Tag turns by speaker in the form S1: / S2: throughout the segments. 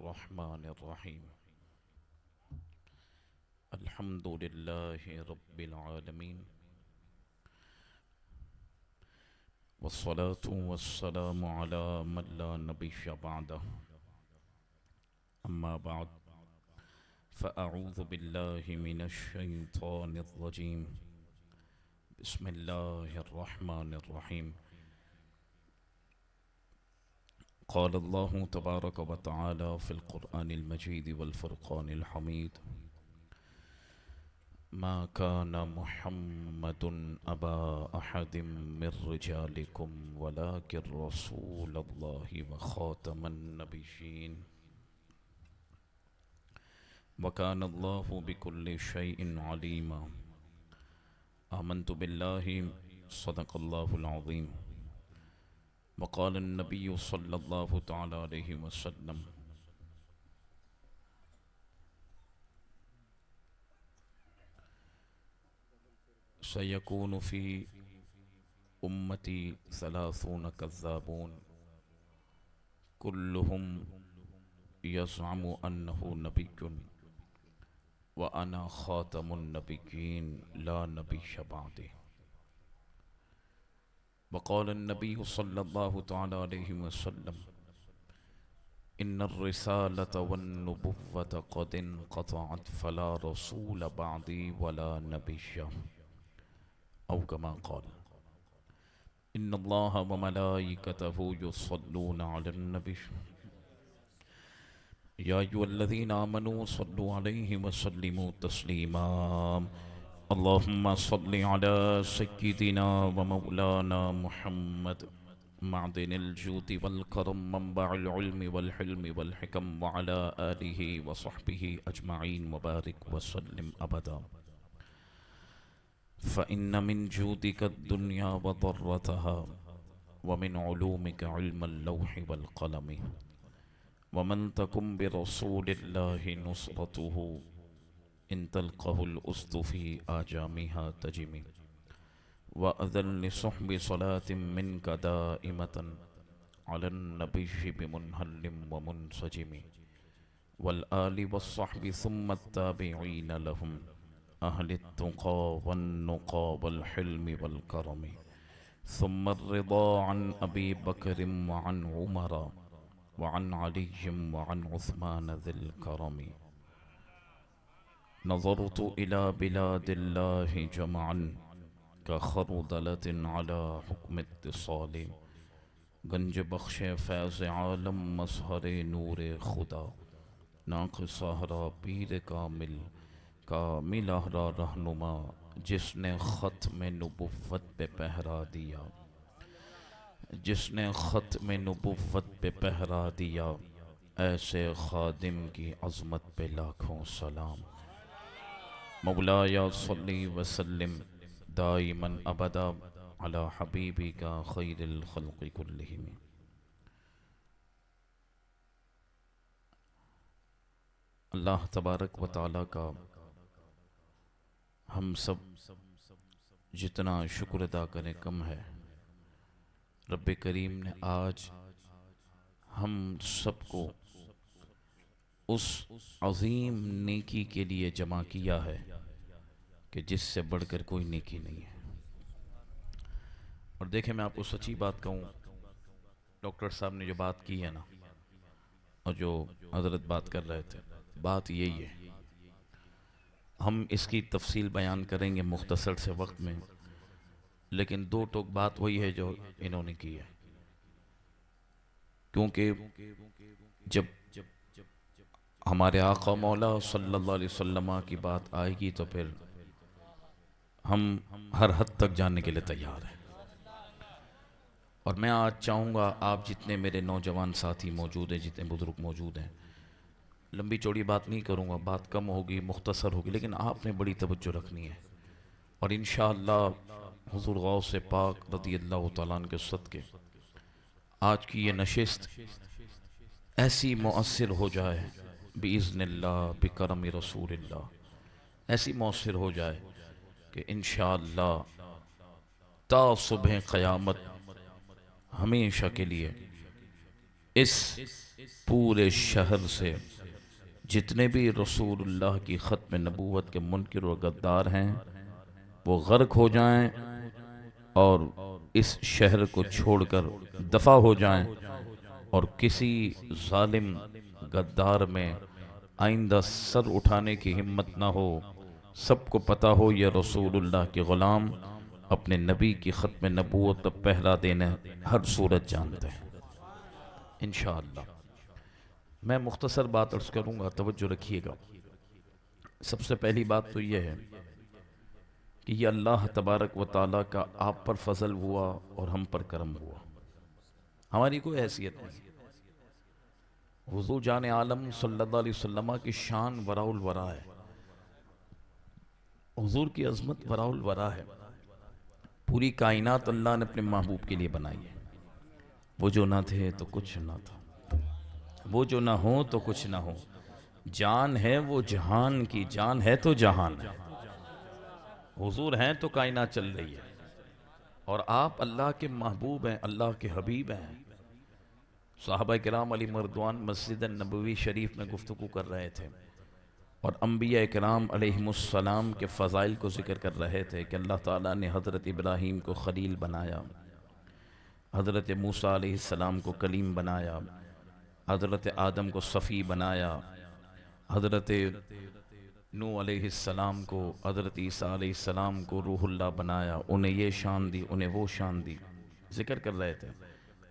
S1: الرحمن الرحيم. الحمد لله رب العالمين، والصلاة والسلام على من لا نبي بعده. أما بعد، فأعوذ بالله من الشيطان الرجيم. بسم الله الرحمن الرحيم. قال الله تبارك وتعالى في القرآن المجيد والفرقان الحميد: ما كان محمد أبا أحد من رجالكم ولكن رسول الله وخاتم النبيين وكان الله بكل شيء عليما. آمنت بالله، صدق الله العظيم. وقال النبي صلى الله تعالى عليه وسلم: سيكون في أمتي 30 كذابون كلهم يزعم أنه نبي وأنا خاتم النبيين لا نبي بعدي. وقال النبي صلى الله تعالى عليه وسلم: إن الرسالة والنبوة قد انقطعت فلا رسول بعدي ولا نبي، أو كما قال. إن الله وملائكته يصلون على النبي يا أيها الذين آمنوا صلوا عليه وسلموا تسليما. اللهم صل على سيدنا ومولانا محمد معدن الجود والكرم منبع العلم والحلم والحكم وعلى آله وصحبه أجمعين وبارك وسلم أبدا. فإن من جودك الدنيا وضرتها ومن علومك علم اللوح والقلم ومن تكن برسول الله نصرته إن تلقه الأسد في آجامها تجمي. وأذن لصحب صلاة منك دائمة على النبي بمنهل ومنسجم والآل والصحب ثم التابعين لهم أهل التقى والنقى والحلم والكرم ثم الرضا عن أبي بكر وعن عمر وعن علي وعن عثمان ذي الكرم. نظرت إلى بلاد الله جمعا كخردلة على حكم اتصال گنج بخش فیض عالم مظہر نور خدا ناقص احرا پیر کامل احرا رہنما جس نے ختم نبوت پہ پہرا دیا، جس نے ختم نبوت پہ پہرا دیا، ایسے خادم کی عظمت پہ لاکھوں سلام. مولایا صلی وسلم دائما ابدا علی حبیبک خیر الخلق کلہم. اللہ تبارک و تعالیٰ کا ہم سب جتنا شکر ادا کریں کم ہے. رب کریم نے آج ہم سب کو اس عظیم نیکی کے لیے جمع کیا ہے کہ جس سے بڑھ کر کوئی نیکی نہیں ہے. اور دیکھیں، میں آپ کو سچی بات کہوں، ڈاکٹر صاحب نے جو بات کی ہے نا، اور جو حضرت بات کر رہے تھے، بات یہی ہے. ہم اس کی تفصیل بیان کریں گے مختصر سے وقت میں، لیکن دو ٹوک بات وہی ہے جو انہوں نے کی ہے. کیونکہ جب ہمارے آقا مولا صلی اللہ علیہ وسلم کی بات آئے گی تو پھر ہم ہر حد تک جاننے کے لیے تیار ہیں. اور میں آج چاہوں گا آپ جتنے میرے نوجوان ساتھی موجود ہیں، جتنے بزرگ موجود ہیں، لمبی چوڑی بات نہیں کروں گا، بات کم ہوگی، مختصر ہوگی، لیکن آپ نے بڑی توجہ رکھنی ہے. اور انشاءاللہ حضور غوث پاک رضی اللہ تعالیٰ عنہ کے صدقے آج کی یہ نشست ایسی مؤثر ہو جائے بِإِذْنِ اللہ بِكَرَمِ رسول اللہ، ایسی مؤثر ہو جائے کہ انشاءاللہ تا صبح قیامت ہمیشہ کے لیے اس پورے شہر سے جتنے بھی رسول اللہ کی ختم نبوت کے منکر و غدار ہیں وہ غرق ہو جائیں اور اس شہر کو چھوڑ کر دفع ہو جائیں، اور کسی ظالم غدار میں آئندہ سر اٹھانے کی ہمت نہ ہو۔ سب کو پتا ہو یہ رسول اللہ کے غلام اپنے نبی کی ختم نبوت پر پہرا دینے ہر صورت جانتے ہیں انشاءاللہ۔ میں مختصر بات عرض کروں گا، توجہ رکھیے گا۔ سب سے پہلی بات تو یہ ہے کہ یہ اللہ تبارک و تعالیٰ کا آپ پر فضل ہوا اور ہم پر کرم ہوا، ہماری کوئی حیثیت نہیں۔ حضور جان عالم صلی اللہ علیہ وسلم کی شان وراء الورا ہے، حضور کی عظمت وراء الورا ہے۔ پوری کائنات اللہ نے اپنے محبوب کے لیے بنائی ہے۔ وہ جو نہ تھے تو کچھ نہ تھا، وہ جو نہ ہو تو کچھ نہ ہو، جان ہے وہ جہان کی، جان ہے تو جہان ہے۔ حضور ہیں تو کائنات چل رہی ہے، اور آپ اللہ کے محبوب ہیں، اللہ کے حبیب ہیں۔ صحابہ کرام علی مردوان مسجد نبوی شریف میں گفتگو کر رہے تھے اور انبیاء کرام علیہم السلام کے فضائل کو ذکر کر رہے تھے کہ اللہ تعالیٰ نے حضرت ابراہیم کو خلیل بنایا، حضرت موسیٰ علیہ السلام کو کلیم بنایا، حضرت آدم کو صفی بنایا، حضرت نوح علیہ السلام کو، حضرت عیسیٰ علیہ السلام کو روح اللہ بنایا، انہیں یہ شان دی، انہیں وہ شان دی، ذکر کر رہے تھے۔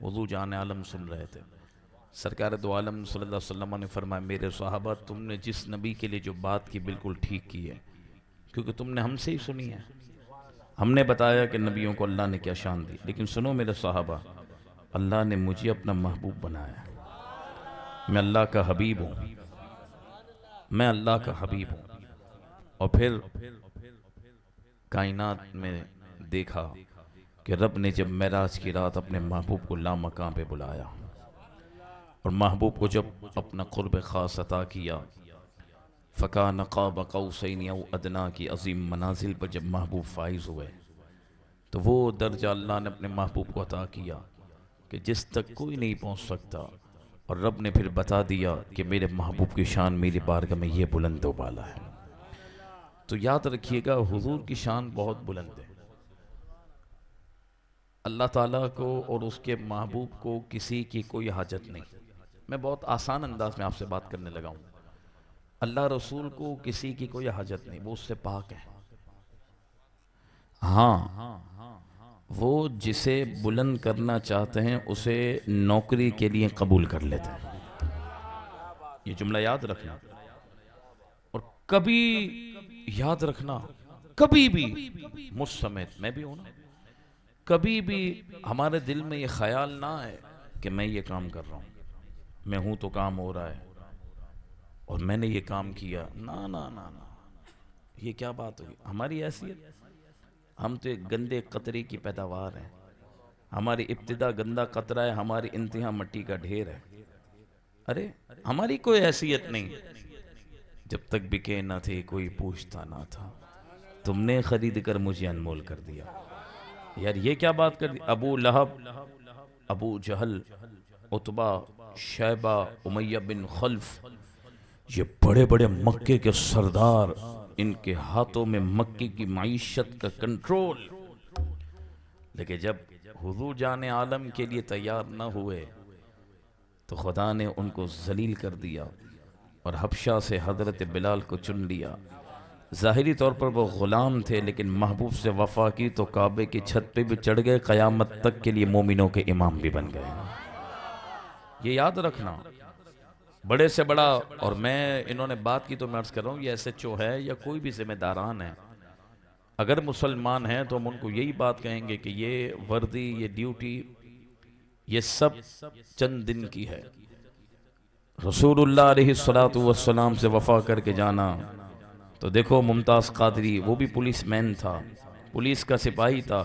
S1: حضور جان عالم سن رہے تھے۔ سرکار دو عالم صلی اللہ علیہ وسلم نے فرمایا میرے صحابہ تم نے جس نبی کے لیے جو بات کی بالکل ٹھیک کی ہے، کیونکہ تم نے ہم سے ہی سنی ہے، ہم نے بتایا کہ نبیوں کو اللہ نے کیا شان دی، لیکن سنو میرے صحابہ، اللہ نے مجھے اپنا محبوب بنایا، میں اللہ کا حبیب ہوں، میں اللہ کا حبیب ہوں۔ اور پھر کائنات میں دیکھا کہ رب نے جب معراج کی رات اپنے محبوب کو لامکاں پہ بلایا، اور محبوب کو جب اپنا قرب خاص عطا کیا، فَكَانَ قَابَ قَوْسَيْنِ اَوْ أَدْنَىٰ کی عظیم منازل پر جب محبوب فائز ہوئے تو وہ درجہ اللہ نے اپنے محبوب کو عطا کیا کہ جس تک کوئی نہیں پہنچ سکتا، اور رب نے پھر بتا دیا کہ میرے محبوب کی شان میری بارگاہ میں یہ بلند و بالا ہے۔ تو یاد رکھیے گا حضور کی شان بہت بلند ہے۔ اللہ تعالیٰ کو اور اس کے محبوب کو کسی کی کوئی حاجت نہیں۔ میں بہت آسان انداز میں آپ سے بات کرنے لگا ہوں۔ اللہ رسول کو کسی کی کوئی حاجت نہیں، وہ اس سے پاک ہے۔ ہاں، وہ جسے بلند کرنا چاہتے ہیں اسے نوکری کے لیے قبول کر لیتے ہیں، یہ جملہ یاد رکھنا۔ اور کبھی یاد رکھنا، کبھی بھی مجھ سمیت میں بھی ہوں نا، کبھی بھی ہمارے دل میں یہ خیال نہ آئے کہ میں یہ کام کر رہا ہوں، میں ہوں تو کام ہو رہا ہے اور میں نے یہ کام کیا، نا نا نا نا، یہ کیا بات ہوئی؟ ہماری حیثیت، ہم تو ایک گندے قطرے کی پیداوار ہیں، ہماری ابتدا گندا قطرہ ہے، ہماری انتہا مٹی کا ڈھیر ہے۔ ارے ہماری کوئی حیثیت نہیں، جب تک بکے نہ تھے کوئی پوچھتا نہ تھا، تم نے خرید کر مجھے انمول کر دیا۔ یار یہ کیا بات کر دی؟ ابو لہب، ابو جہل، عتبہ، شیبہ، امیہ بن خلف، یہ بڑے بڑے مکے کے سردار، ان کے ہاتھوں میں مکے کی معیشت کا کنٹرول، لیکن جب حضور جان عالم کے لیے تیار نہ ہوئے تو خدا نے ان کو ذلیل کر دیا اور حبشہ سے حضرت بلال کو چن لیا۔ ظاہری طور پر وہ غلام تھے، لیکن محبوب سے وفا کی تو کعبے کی چھت پہ بھی چڑھ گئے، قیامت تک کے لیے مومنوں کے امام بھی بن گئے۔ یہ یاد رکھنا، بڑے سے بڑا، اور میں انہوں نے بات کی تو میں عرض کر رہا ہوں، یہ ایس ایچ او ہے یا کوئی بھی ذمہ داران ہے، اگر مسلمان ہیں تو ہم ان کو یہی بات کہیں گے کہ یہ وردی، یہ ڈیوٹی، یہ سب چند دن کی ہے۔ رسول اللہ علیہ السلام سے وفا کر کے جانا، تو دیکھو ممتاز قادری، وہ بھی پولیس مین تھا، پولیس کا سپاہی تھا،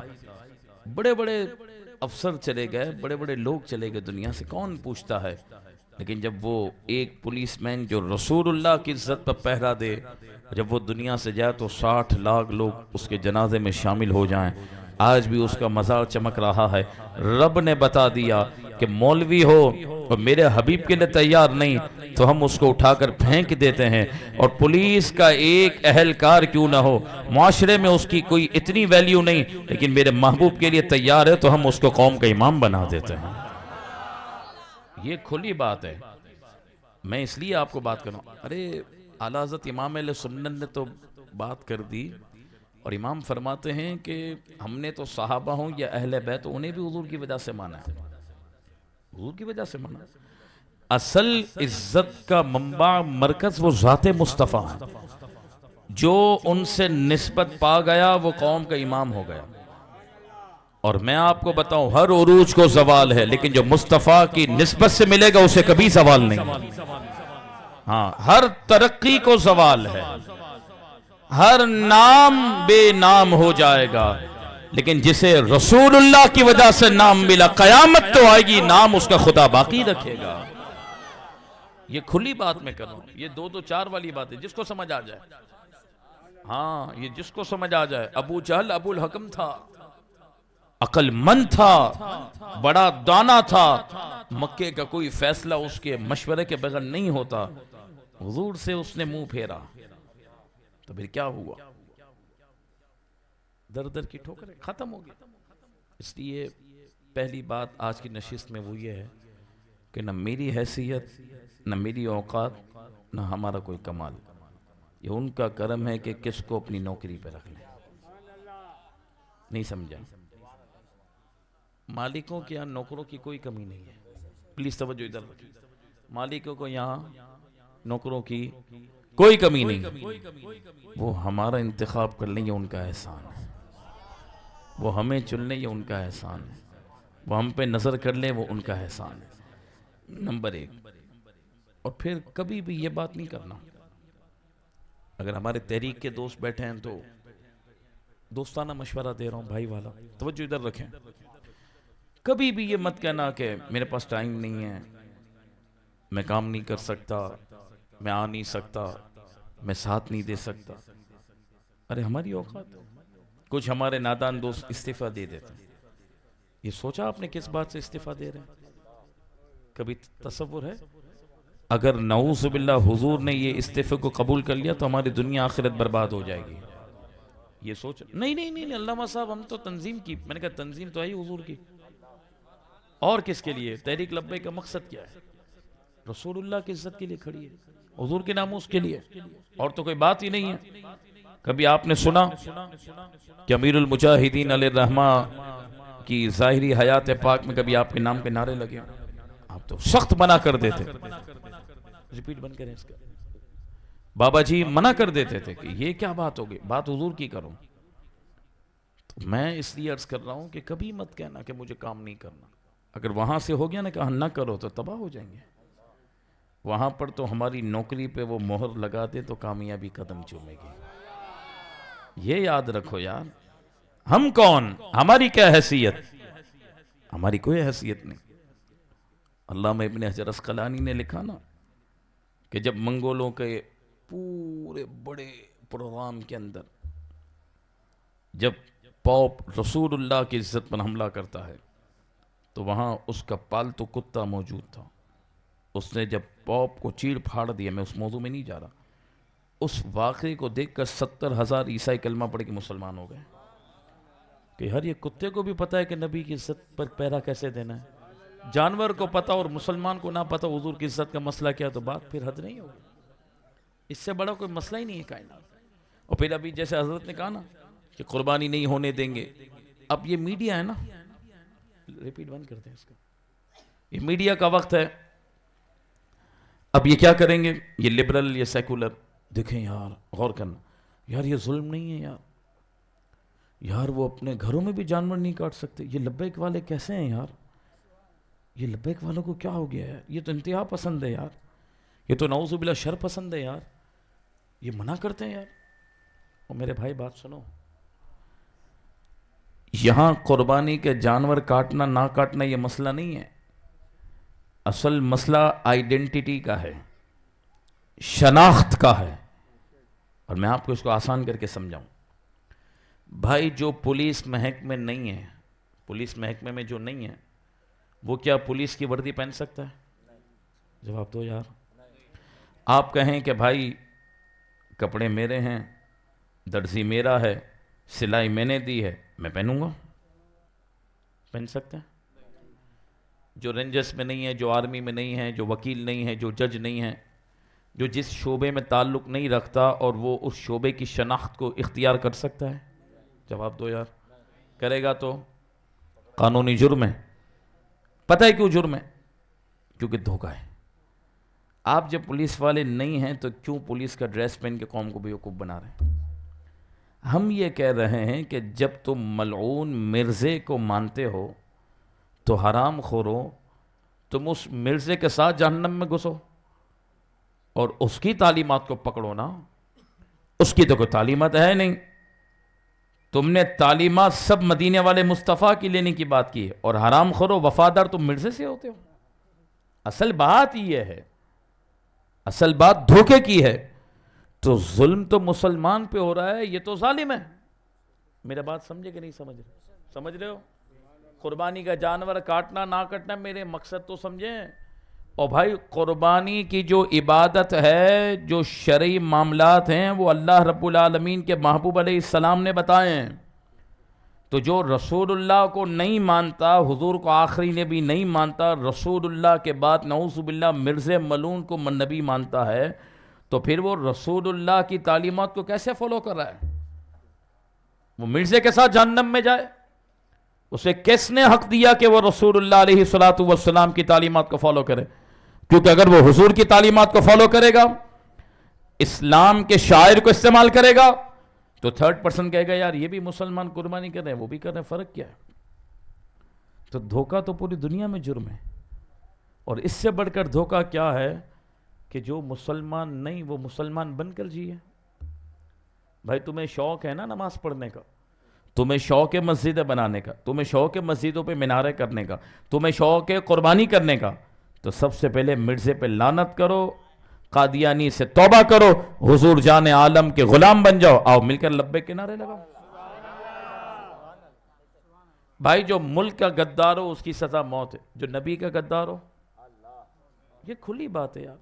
S1: بڑے بڑے افسر چلے گئے، بڑے بڑے لوگ چلے گئے دنیا سے، کون پوچھتا ہے؟ لیکن جب وہ ایک پولیس مین جو رسول اللہ کی عزت پر پہرا دے، جب وہ دنیا سے جائے تو 60 لاکھ لوگ اس کے جنازے میں شامل ہو جائیں، آج بھی اس کا مزار چمک رہا ہے۔ رب نے بتا دیا کہ مولوی ہو اور میرے حبیب کے لیے تیار نہیں تو ہم اس کو اٹھا کر پھینک دیتے ہیں، اور پولیس کا ایک اہلکار کیوں نہ ہو، معاشرے میں اس کی کوئی اتنی ویلیو نہیں، لیکن میرے محبوب کے لیے تیار ہے تو ہم اس کو قوم کا امام بنا دیتے ہیں۔ یہ کھلی بات ہے، میں اس لیے آپ کو بات کر رہا ہوں۔ ارے اعلیٰ حضرت امام علیہ سنت نے تو بات کر دی، اور امام فرماتے ہیں کہ ہم نے تو صحابہ ہوں یا اہل بیت انہیں بھی حضور کی وجہ سے مانا ہے، حضور کی وجہ سے مانا۔ اصل عزت کا منبع مرکز وہ ذات مصطفیٰ ہے، جو ان سے نسبت پا گیا وہ قوم کا امام ہو گیا۔ اور میں آپ کو بتاؤں ہر عروج کو زوال ہے، لیکن جو مصطفیٰ کی نسبت سے ملے گا اسے کبھی زوال نہیں۔ ہاں، ہر ترقی کو زوال ہے، ہر نام بے نام ہو جائے گا، لیکن جسے رسول اللہ کی وجہ سے نام ملا قیامت تو آئے گی، نام اس کا خدا باقی رکھے گا۔ یہ کھلی بات میں کر رہا ہوں، یہ دو دو چار والی بات ہے، جس کو سمجھ آ جائے۔ ہاں، یہ جس کو سمجھ آ جائے۔ ابو جہل ابو الحکم تھا، عقل مند تھا، بڑا دانا تھا، مکے کا کوئی فیصلہ اس کے مشورے کے بغیر نہیں ہوتا، حضور سے اس نے منہ پھیرا تو پھر کیا ہوا؟ در در کی ٹھوکریں، ختم ہو گئی۔ اس لیے پہلی بات آج کی نشست میں وہ یہ ہے کہ نہ میری حیثیت، نہ میری اوقات، نہ ہمارا کوئی کمال، یہ ان کا کرم ہے کہ کس کو اپنی نوکری پہ رکھ لیں۔ نہیں سمجھا؟ مالکوں کے یہاں نوکروں کی کوئی کمی نہیں ہے، پلیز توجہ ادھر رکھیں۔ مالکوں کو یہاں نوکروں کی کوئی کمی نہیں ہے، وہ ہمارا انتخاب کر لیں یہ ان کا احسان ہے، وہ ہمیں چن لیں یہ ان کا احسان ہے، وہ ہم پہ نظر کر لیں وہ ان کا احسان ہے، نمبر ایک۔ اور پھر کبھی بھی یہ بات نہیں کرنا، اگر ہمارے تحریک کے دوست بیٹھے ہیں تو دوستانہ مشورہ دے رہا ہوں بھائی والا، توجہ ادھر رکھیں۔ کبھی بھی یہ مت کہنا کہ میرے پاس ٹائم نہیں ہے، میں کام نہیں کر سکتا، میں آ نہیں سکتا، میں ساتھ نہیں دے سکتا۔ ارے ہماری اوقات، کچھ ہمارے نادان دوست استعفیٰ دے دیتے ہیں، یہ سوچا آپ نے کس بات سے استعفیٰ دے رہے ہیں؟ کبھی تصور ہے؟ اگر نعوذ باللہ حضور نے یہ استعفے کو قبول کر لیا تو ہماری دنیا آخرت برباد ہو جائے گی۔ یہ سوچ نہیں علامہ صاحب ہم تو تنظیم کی، میں نے کہا تنظیم تو ہے حضور کی، اور کس کے لیے؟ تحریک لبیک کا مقصد کیا ہے؟ رسول اللہ کی عزت کے لیے کھڑی ہے، حضور کے ناموس کے لیے، اور تو کوئی بات ہی نہیں ہے۔ کبھی آپ نے سنا کہ امیر المجاہدین علیہ الرحمہ کی ظاہری حیات پاک میں کبھی آپ کے نام کے نعرے لگے؟ آپ تو سخت منع کر دیتے، ریپیٹ بند کریں اس کا، بابا جی منع کر دیتے تھے کہ یہ کیا بات ہوگی، بات حضور کی کرو۔ تو میں اس لیے عرض کر رہا ہوں کہ کبھی مت کہنا کہ مجھے کام نہیں کرنا، اگر وہاں سے ہو گیا نا کہ نہ کرو تو تباہ ہو جائیں گے۔ وہاں پر تو ہماری نوکری پہ وہ مہر لگا دے تو کامیابی قدم چومے گی۔ یہ یاد رکھو یار، ہم کون، ہماری کیا حیثیت؟ ہماری کوئی حیثیت نہیں۔ علامہ ابن حجر عسقلانی نے لکھا نا کہ جب منگولوں کے پورے بڑے پروگرام کے اندر جب پوپ رسول اللہ کی عزت پر حملہ کرتا ہے تو وہاں اس کا پالتو کتا موجود تھا، اس نے جب پوپ کو چیڑ پھاڑ دیا، میں اس موضوع میں نہیں جا رہا، اس واقعے کو دیکھ کر 70,000 عیسائی کلمہ پڑھ کے مسلمان ہو گئے کہ ہر یہ کتے کو بھی پتا ہے کہ نبی کی عزت پر پیرا کیسے دینا ہے، جانور کو پتا اور مسلمان کو نہ پتا حضور کی عزت کا مسئلہ کیا، تو بات پھر حد نہیں ہوگی، اس سے بڑا کوئی مسئلہ ہی نہیں ہے کائنات۔ اور پھر ابھی جیسے حضرت نے کہا نا کہ قربانی نہیں ہونے دیں گے، اب یہ میڈیا ہے نا، ریپیٹ بند کرتے ہیں اس کا، یہ میڈیا کا وقت ہے، اب یہ کیا کریں گے، یہ لبرل یہ سیکولر، دیکھیں یار غور کرنا، یار یہ ظلم نہیں ہے یار وہ اپنے گھروں میں بھی جانور نہیں کاٹ سکتے، یہ لبیک والے کیسے ہیں یار، یہ لبیک والوں کو کیا ہو گیا ہے، یہ تو انتہا پسند ہے یار، یہ تو نعوذ باللہ شر پسند ہے یار، یہ منع کرتے ہیں یار۔ اور میرے بھائی بات سنو، یہاں قربانی کے جانور کاٹنا نہ کاٹنا یہ مسئلہ نہیں ہے، اصل مسئلہ آئیڈینٹیٹی کا ہے، شناخت کا ہے، اور میں آپ کو اس کو آسان کر کے سمجھاؤں۔ بھائی جو پولیس محکمے نہیں ہے، پولیس محکمے میں جو نہیں ہے، وہ کیا پولیس کی وردی پہن سکتا ہے؟ جواب دو یار۔ آپ کہیں کہ بھائی کپڑے میرے ہیں، درزی میرا ہے، سلائی میں نے دی ہے، میں پہنوں گا، پہن سکتے ہیں؟ جو رینجرس میں نہیں ہے، جو آرمی میں نہیں ہے، جو وکیل نہیں ہے، جو جج نہیں ہے، جو جس شعبے میں تعلق نہیں رکھتا اور وہ اس شعبے کی شناخت کو اختیار کر سکتا ہے؟ جواب دو یار۔ کرے گا تو قانونی جرم ہے۔ پتہ ہے کیوں جرم ہے؟ کیونکہ دھوکہ ہے۔ آپ جب پولیس والے نہیں ہیں تو کیوں پولیس کا ڈریس پہن کے قوم کو بیوقوف بنا رہے ہیں؟ ہم یہ کہہ رہے ہیں کہ جب تم ملعون مرزے کو مانتے ہو تو حرام خورو، تم اس مرزے کے ساتھ جہنم میں گھسو اور اس کی تعلیمات کو پکڑو نا۔ اس کی تو کوئی تعلیمات ہے نہیں، تم نے تعلیمات سب مدینے والے مصطفیٰ کی لینے کی بات کی ہے، اور حرام خورو وفادار تم مرزے سے ہوتے ہو۔ اصل بات یہ ہے، اصل بات دھوکے کی ہے۔ تو ظلم تو مسلمان پہ ہو رہا ہے، یہ تو ظالم ہے۔ میرا بات سمجھے کہ نہیں سمجھ رہے؟ سمجھ رہے ہو؟ قربانی کا جانور کاٹنا نہ کاٹنا میرے مقصد تو سمجھیں۔ اور بھائی قربانی کی جو عبادت ہے، جو شرعی معاملات ہیں، وہ اللہ رب العالمین کے محبوب علیہ السلام نے بتائے ہیں۔ تو جو رسول اللہ کو نہیں مانتا، حضور کو آخری نبی نہیں مانتا، رسول اللہ کے بعد نعوذ باللہ مرزے ملعون کو نبی مانتا ہے، تو پھر وہ رسول اللہ کی تعلیمات کو کیسے فالو کر رہا ہے؟ وہ مرزے کے ساتھ جہنم میں جائے؟ اسے کس نے حق دیا کہ وہ رسول اللہ علیہ السلام کی تعلیمات کو فالو کرے؟ کیونکہ اگر وہ حضور کی تعلیمات کو فالو کرے گا، اسلام کے شاعر کو استعمال کرے گا، تو تھرڈ پرسن کہے گا یار یہ بھی مسلمان قربانی کر رہے ہیں، وہ بھی کر رہے ہیں، فرق کیا ہے؟ تو دھوکہ تو پوری دنیا میں جرم ہے۔ اور اس سے بڑھ کر دھوکہ کیا ہے کہ جو مسلمان نہیں وہ مسلمان بن کر جیے۔ بھائی تمہیں شوق ہے نا نماز پڑھنے کا، تمہیں شوق ہے مسجدیں بنانے کا، تمہیں شوق ہے مسجدوں پہ مینارے کرنے کا، تمہیں شوق ہے قربانی کرنے کا، تو سب سے پہلے مرزے پہ لعنت کرو، قادیانی سے توبہ کرو، حضور جان عالم کے غلام بن جاؤ، آؤ مل کر لبیک کے نعرے لگاؤ۔ بھائی جو ملک کا غدار ہو اس کی سزا موت ہے، جو نبی کا غدار ہو، یہ کھلی بات ہے یار۔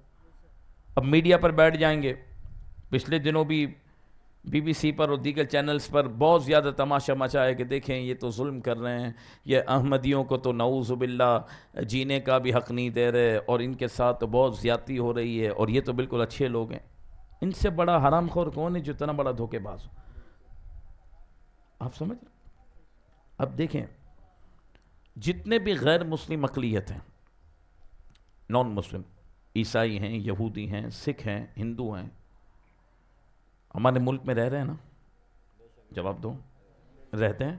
S1: اب میڈیا پر بیٹھ جائیں گے، پچھلے دنوں بھی بی بی سی پر اور دیگر چینلز پر بہت زیادہ تماشا مچا ہے کہ دیکھیں یہ تو ظلم کر رہے ہیں، یہ احمدیوں کو تو نعوذ باللہ جینے کا بھی حق نہیں دے رہے، اور ان کے ساتھ تو بہت زیادتی ہو رہی ہے، اور یہ تو بالکل اچھے لوگ ہیں۔ ان سے بڑا حرام خور کون ہے جو اتنا بڑا دھوکے باز ہو؟ آپ سمجھ رہے؟ اب دیکھیں جتنے بھی غیر مسلم اقلیت ہیں، نان مسلم، عیسائی ہیں، یہودی ہیں، سکھ ہیں، ہندو ہیں، ہمارے ملک میں رہ رہے ہیں نا؟ جواب دو۔ رہتے ہیں؟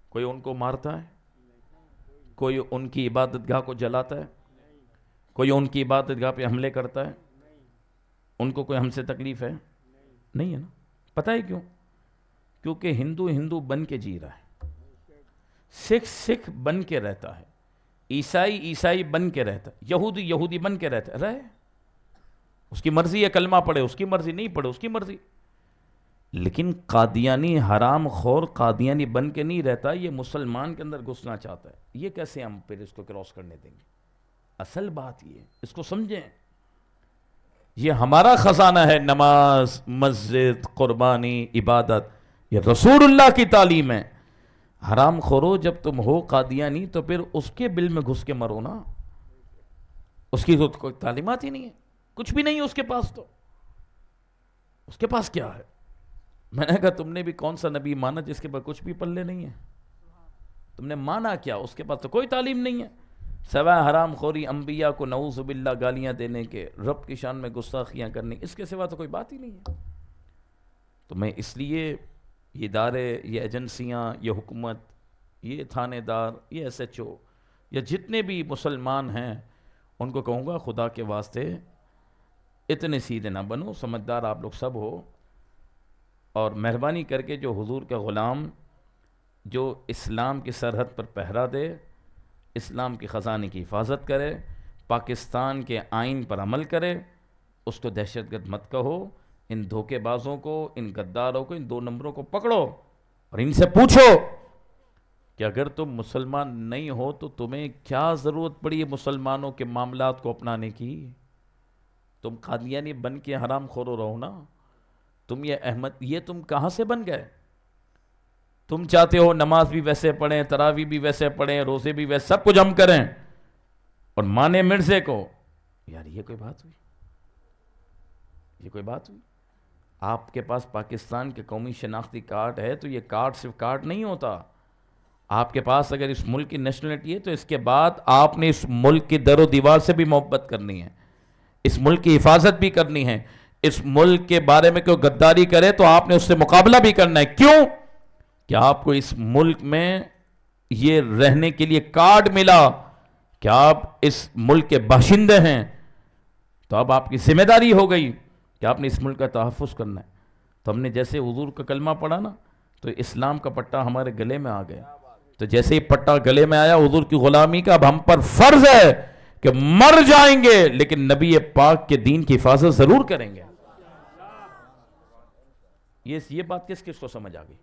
S1: کوئی ان کو مارتا ہے؟ کوئی ان کی عبادت گاہ کو جلاتا ہے؟ کوئی ان کی عبادت گاہ پہ حملے کرتا ہے؟ ان کو کوئی ہم سے تکلیف ہے؟ نہیں ہے نا؟ پتہ ہے کیوں؟ کیونکہ ہندو ہندو بن کے جی رہا ہے، سکھ سکھ بن کے رہتا ہے، عیسائی عیسائی بن کے رہتا ہے، یہودی یہودی بن کے رہتا ہے، رہے اس کی مرضی ہے، کلمہ پڑھے اس کی مرضی، نہیں پڑھے اس کی مرضی۔ لیکن قادیانی حرام خور قادیانی بن کے نہیں رہتا، یہ مسلمان کے اندر گھسنا چاہتا ہے۔ یہ کیسے ہم پھر اس کو کراس کرنے دیں گے؟ اصل بات یہ ہے، اس کو سمجھیں، یہ ہمارا خزانہ ہے، نماز، مسجد، قربانی، عبادت، یہ رسول اللہ کی تعلیم ہے۔ حرام خورو جب تم ہو قادیانی تو پھر اس کے بل میں گھس کے مرو نا، اس کی کوئی تعلیمات ہی نہیں ہے، کچھ بھی نہیں ہے اس کے پاس، تو اس کے پاس کیا ہے؟ میں نے کہا تم نے بھی کون سا نبی مانا جس کے پاس کچھ بھی پلے نہیں ہے؟ تم نے مانا کیا؟ اس کے پاس تو کوئی تعلیم نہیں ہے، سوائے حرام خوری، انبیاء کو نعوذ باللہ گالیاں دینے کے، رب کی شان میں گستاخیاں کرنے، اس کے سوا تو کوئی بات ہی نہیں ہے۔ تو میں اس لیے یہ ادارے، یہ ایجنسیاں، یہ حکومت، یہ تھانے دار، یہ ایس ایچ او، یا جتنے بھی مسلمان ہیں ان کو کہوں گا خدا کے واسطے اتنے سیدھے نہ بنو، سمجھدار آپ لوگ سب ہو، اور مہربانی کر کے جو حضور کا غلام جو اسلام کی سرحد پر پہرا دے، اسلام کی خزانے کی حفاظت کرے، پاکستان کے آئین پر عمل کرے، اس کو دہشت گرد مت کہو، ان دھوکے بازوں کو، ان غداروں کو، ان دو نمبروں کو پکڑو، اور ان سے پوچھو کہ اگر تم مسلمان نہیں ہو تو تمہیں کیا ضرورت پڑی ہے مسلمانوں کے معاملات کو اپنانے کی؟ تم قادیانی بن کے حرام خورو رہو نا. تم یہ تم کہاں سے بن گئے؟ تم چاہتے ہو نماز بھی ویسے پڑھیں، تراویح بھی ویسے پڑھیں، روزے بھی ویسے، سب کچھ ہم کریں، اور مانے مرزے کو. یار یہ کوئی بات ہوئی؟ یہ کوئی بات ہوئی؟ آپ کے پاس پاکستان کے قومی شناختی کارڈ ہے تو یہ کارڈ صرف کارڈ نہیں ہوتا. آپ کے پاس اگر اس ملک کی نیشنلٹی ہے تو اس کے بعد آپ نے اس ملک کی در و دیوار سے بھی محبت کرنی ہے، اس ملک کی حفاظت بھی کرنی ہے. اس ملک کے بارے میں کوئی غداری کرے تو آپ نے اس سے مقابلہ بھی کرنا ہے. کیوں؟ کہ آپ کو اس ملک میں یہ رہنے کے لیے کارڈ ملا کہ آپ اس ملک کے باشندے ہیں، تو اب آپ کی ذمہ داری ہو گئی کہ آپ نے اس ملک کا تحفظ کرنا ہے. تو ہم نے جیسے حضور کا کلمہ پڑھا نا تو اسلام کا پٹا ہمارے گلے میں آ گیا. تو جیسے ہی پٹا گلے میں آیا حضور کی غلامی کا، اب ہم پر فرض ہے کہ مر جائیں گے لیکن نبی پاک کے دین کی حفاظت ضرور کریں گے. یہ بات کس کس کو سمجھ آ گئی؟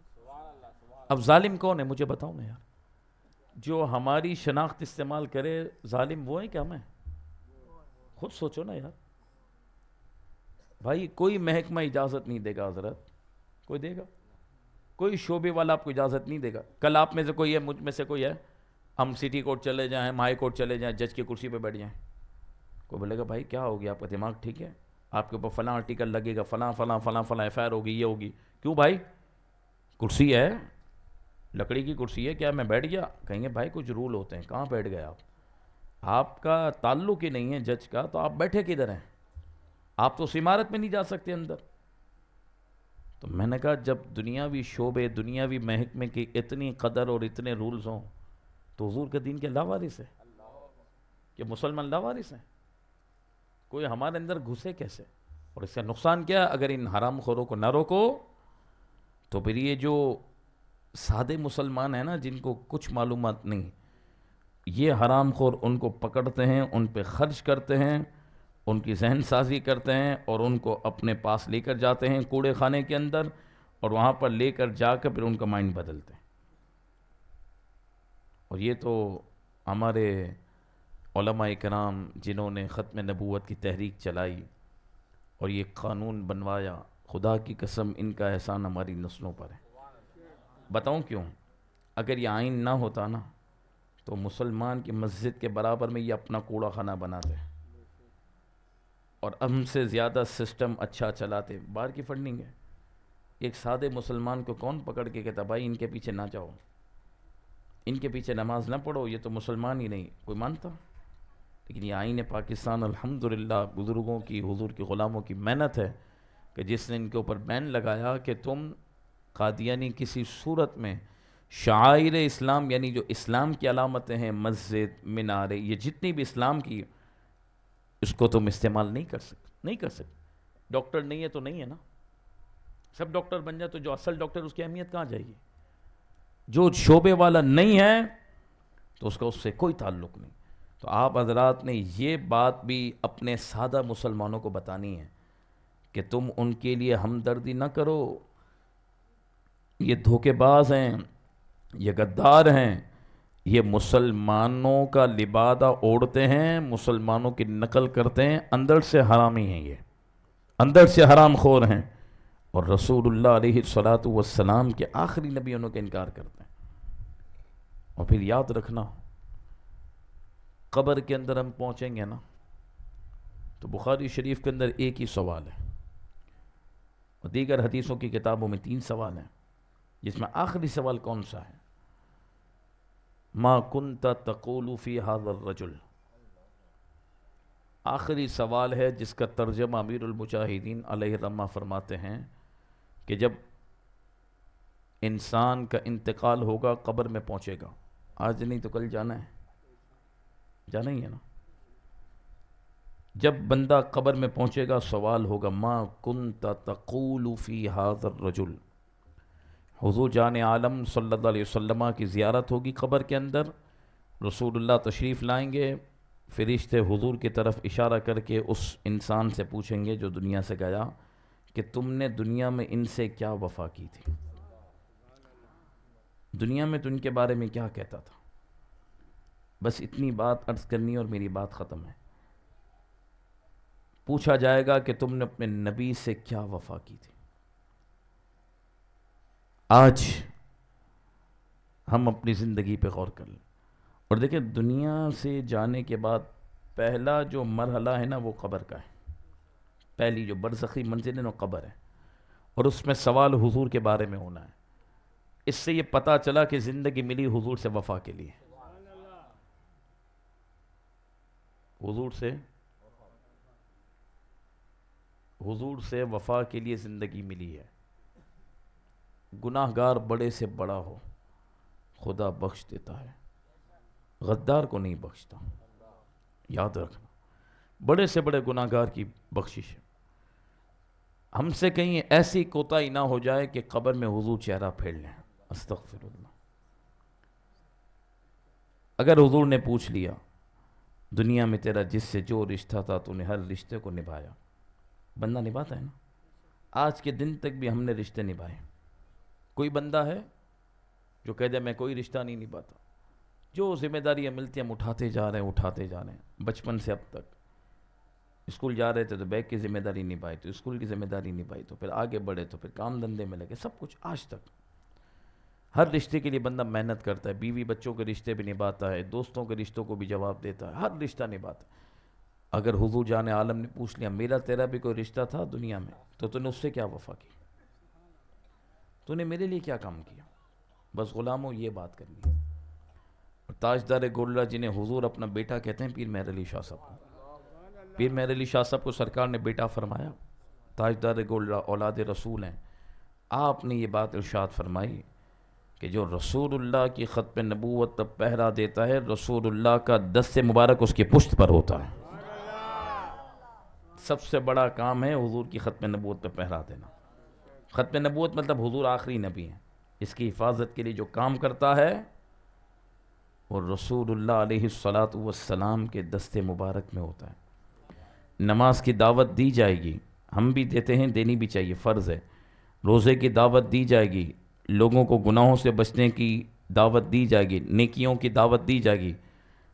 S1: اب ظالم کون ہے مجھے بتاؤ نا یار. جو ہماری شناخت استعمال کرے ظالم وہ ہے کہ ہم ہیں؟ خود سوچو نا یار. بھائی کوئی محکمہ اجازت نہیں دے گا حضرت، کوئی دے گا؟ کوئی شعبے والا آپ کو اجازت نہیں دے گا. کل آپ میں سے کوئی ہے، مجھ میں سے کوئی ہے، ہم سٹی کورٹ چلے جائیں، ہم ہائی کورٹ چلے جائیں، جج کی کرسی پہ بیٹھ جائیں، کوئی بولے گا بھائی کیا ہو گیا، آپ کا دماغ ٹھیک ہے؟ آپ کے اوپر فلاں آرٹیکل لگے گا، فلاں فلاں فلاں فلاں ایف آئی آر ہوگی، یہ ہوگی. کیوں بھائی؟ کرسی ہے، لکڑی کی کرسی ہے، کیا میں بیٹھ گیا؟ کہیں گے بھائی کچھ رول ہوتے ہیں. کہاں بیٹھ گئے آپ؟ آپ کا تعلق ہی نہیں ہے جج کا تو آپ بیٹھے کدھر ہیں؟ آپ تو اس عمارت میں نہیں جا سکتے اندر. تو میں نے کہا جب دنیاوی شعبے، دنیاوی محکمے کی اتنی قدر اور اتنے رولز ہوں تو حضور کے دین کے لاوارث ہے کہ مسلمان لاوارث ہیں. کوئی ہمارے اندر گھسے کیسے؟ اور اس کا نقصان کیا؟ اگر ان حرام خوروں کو نہ روکو تو پھر یہ جو سادے مسلمان ہیں نا جن کو کچھ معلومات نہیں، یہ حرام خور ان کو پکڑتے ہیں، ان پہ خرچ کرتے ہیں، ان کی ذہن سازی کرتے ہیں اور ان کو اپنے پاس لے کر جاتے ہیں کوڑے خانے کے اندر، اور وہاں پر لے کر جا کر پھر ان کا مائنڈ بدلتے ہیں. اور یہ تو ہمارے علماء کرام جنہوں نے ختم نبوت کی تحریک چلائی اور یہ قانون بنوایا، خدا کی قسم ان کا احسان ہماری نسلوں پر ہے. بتاؤں کیوں؟ اگر یہ آئین نہ ہوتا نا تو مسلمان کی مسجد کے برابر میں یہ اپنا کوڑا خانہ بناتے اور ہم سے زیادہ سسٹم اچھا چلاتے. باہر کی فنڈنگ ہے. ایک سادے مسلمان کو کون پکڑ کے کہتا بھائی ان کے پیچھے نہ جاؤ، ان کے پیچھے نماز نہ پڑھو، یہ تو مسلمان ہی نہیں؟ کوئی مانتا؟ لیکن یہ آئین پاکستان الحمدللہ بزرگوں کی، حضور کی غلاموں کی محنت ہے کہ جس نے ان کے اوپر بین لگایا کہ تم قادیانی کسی صورت میں شعائر اسلام، یعنی جو اسلام کی علامتیں ہیں، مسجد، مینارے، یہ جتنی بھی اسلام کی، اس کو تم استعمال نہیں کر سکتے. ڈاکٹر نہیں ہے تو نہیں ہے نا. سب ڈاکٹر بن جائے تو جو اصل ڈاکٹر اس کی اہمیت کہاں جائے گی؟ جو شعبے والا نہیں ہے تو اس کا اس سے کوئی تعلق نہیں. تو آپ حضرات نے یہ بات بھی اپنے سادہ مسلمانوں کو بتانی ہے کہ تم ان کے لیے ہمدردی نہ کرو. یہ دھوکے باز ہیں، یہ غدار ہیں، یہ مسلمانوں کا لبادہ اوڑھتے ہیں، مسلمانوں کی نقل کرتے ہیں، اندر سے حرامی ہیں، یہ اندر سے حرام خور ہیں، اور رسول اللہ علیہ الصلاۃ والسلام کے آخری نبیوں کا انکار کرتے ہیں. اور پھر یاد رکھنا قبر کے اندر ہم پہنچیں گے نا تو بخاری شریف کے اندر ایک ہی سوال ہے اور دیگر حدیثوں کی کتابوں میں 3 سوال ہیں، جس میں آخری سوال کون سا ہے؟ ما کنت تقول فی ھذا الرجل. آخری سوال ہے جس کا ترجمہ امیر المجاہدین علیہ الرحمہ فرماتے ہیں کہ جب انسان کا انتقال ہوگا قبر میں پہنچے گا، آج نہیں تو کل جانا ہے، جانا ہی ہے نا. جب بندہ قبر میں پہنچے گا سوال ہوگا ما کنت تقول فی ھذا الرجل. حضور جان عالم صلی اللہ علیہ وسلم کی زیارت ہوگی قبر کے اندر، رسول اللہ تشریف لائیں گے، فرشتے حضور کی طرف اشارہ کر کے اس انسان سے پوچھیں گے جو دنیا سے گیا کہ تم نے دنیا میں ان سے کیا وفا کی تھی. دنیا میں تو ان کے بارے میں کیا کہتا تھا. بس اتنی بات عرض کرنی اور میری بات ختم ہے. پوچھا جائے گا کہ تم نے اپنے نبی سے کیا وفا کی تھی. آج ہم اپنی زندگی پہ غور کر لیں اور دیکھیں دنیا سے جانے کے بعد پہلا جو مرحلہ ہے نا وہ قبر کا ہے. پہلی جو برزخی منزل ہے نا قبر ہے, اور اس میں سوال حضور کے بارے میں ہونا ہے. اس سے یہ پتا چلا کہ زندگی ملی حضور سے وفا کے لیے. حضور سے وفا کے لیے زندگی ملی ہے. گناہ گار بڑے سے بڑا ہو خدا بخش دیتا ہے, غدار کو نہیں بخشتا. یاد رکھنا, بڑے سے بڑے گناہ گار کی بخشش ہے. ہم سے کہیں ایسی کوتاہی نہ ہو جائے کہ قبر میں حضور چہرہ پھیر لیں. استغفر اللہ. اگر حضور نے پوچھ لیا دنیا میں تیرا جس سے جو رشتہ تھا تو نے ہر رشتے کو نبھایا. بندہ نبھاتا ہے نا, آج کے دن تک بھی ہم نے رشتے نبھائے. کوئی بندہ ہے جو کہہ دے میں کوئی رشتہ نہیں نبھاتا. جو ذمہ داریاں ملتی ہیں ہم اٹھاتے جا رہے ہیں. بچپن سے اب تک اسکول جا رہے تھے تو بیگ کی ذمہ داری نبھائی, تو اسکول کی ذمہ داری نبھائی, تو پھر آگے بڑھے تو پھر کام دھندے میں لگے. سب کچھ آج تک ہر رشتے کے لیے بندہ محنت کرتا ہے. بیوی بچوں کے رشتے بھی نبھاتا ہے, دوستوں کے رشتوں کو بھی جواب دیتا ہے, ہر رشتہ نبھاتا ہے. اگر حضور جان عالم نے پوچھ لیا میرا تیرا بھی کوئی رشتہ تھا دنیا میں تو نے اس سے کیا وفا کی, تو نے میرے لیے کیا کام کیا. بس غلاموں یہ بات کرنی ہے. تاجدار گولڑا جنہیں حضور اپنا بیٹا کہتے ہیں, پیر مہر علی شاہ صاحب کو, پیر مہر علی شاہ صاحب کو سرکار نے بیٹا فرمایا. تاجدار گولڑا اولاد رسول ہیں. آپ نے یہ بات ارشاد فرمائی کہ جو رسول اللہ کی ختم نبوت پر پہرا دیتا ہے رسول اللہ کا دست مبارک اس کی پشت پر ہوتا ہے. سب سے بڑا کام ہے حضور کی ختم نبوت پہ پہرا دینا. ختم نبوت مطلب حضور آخری نبی ہیں, اس کی حفاظت کے لیے جو کام کرتا ہے وہ رسول اللہ علیہ الصلاۃ والسلام کے دست مبارک میں ہوتا ہے. نماز کی دعوت دی جائے گی, ہم بھی دیتے ہیں, دینی بھی چاہیے, فرض ہے. روزے کی دعوت دی جائے گی, لوگوں کو گناہوں سے بچنے کی دعوت دی جائے گی, نیکیوں کی دعوت دی جائے گی.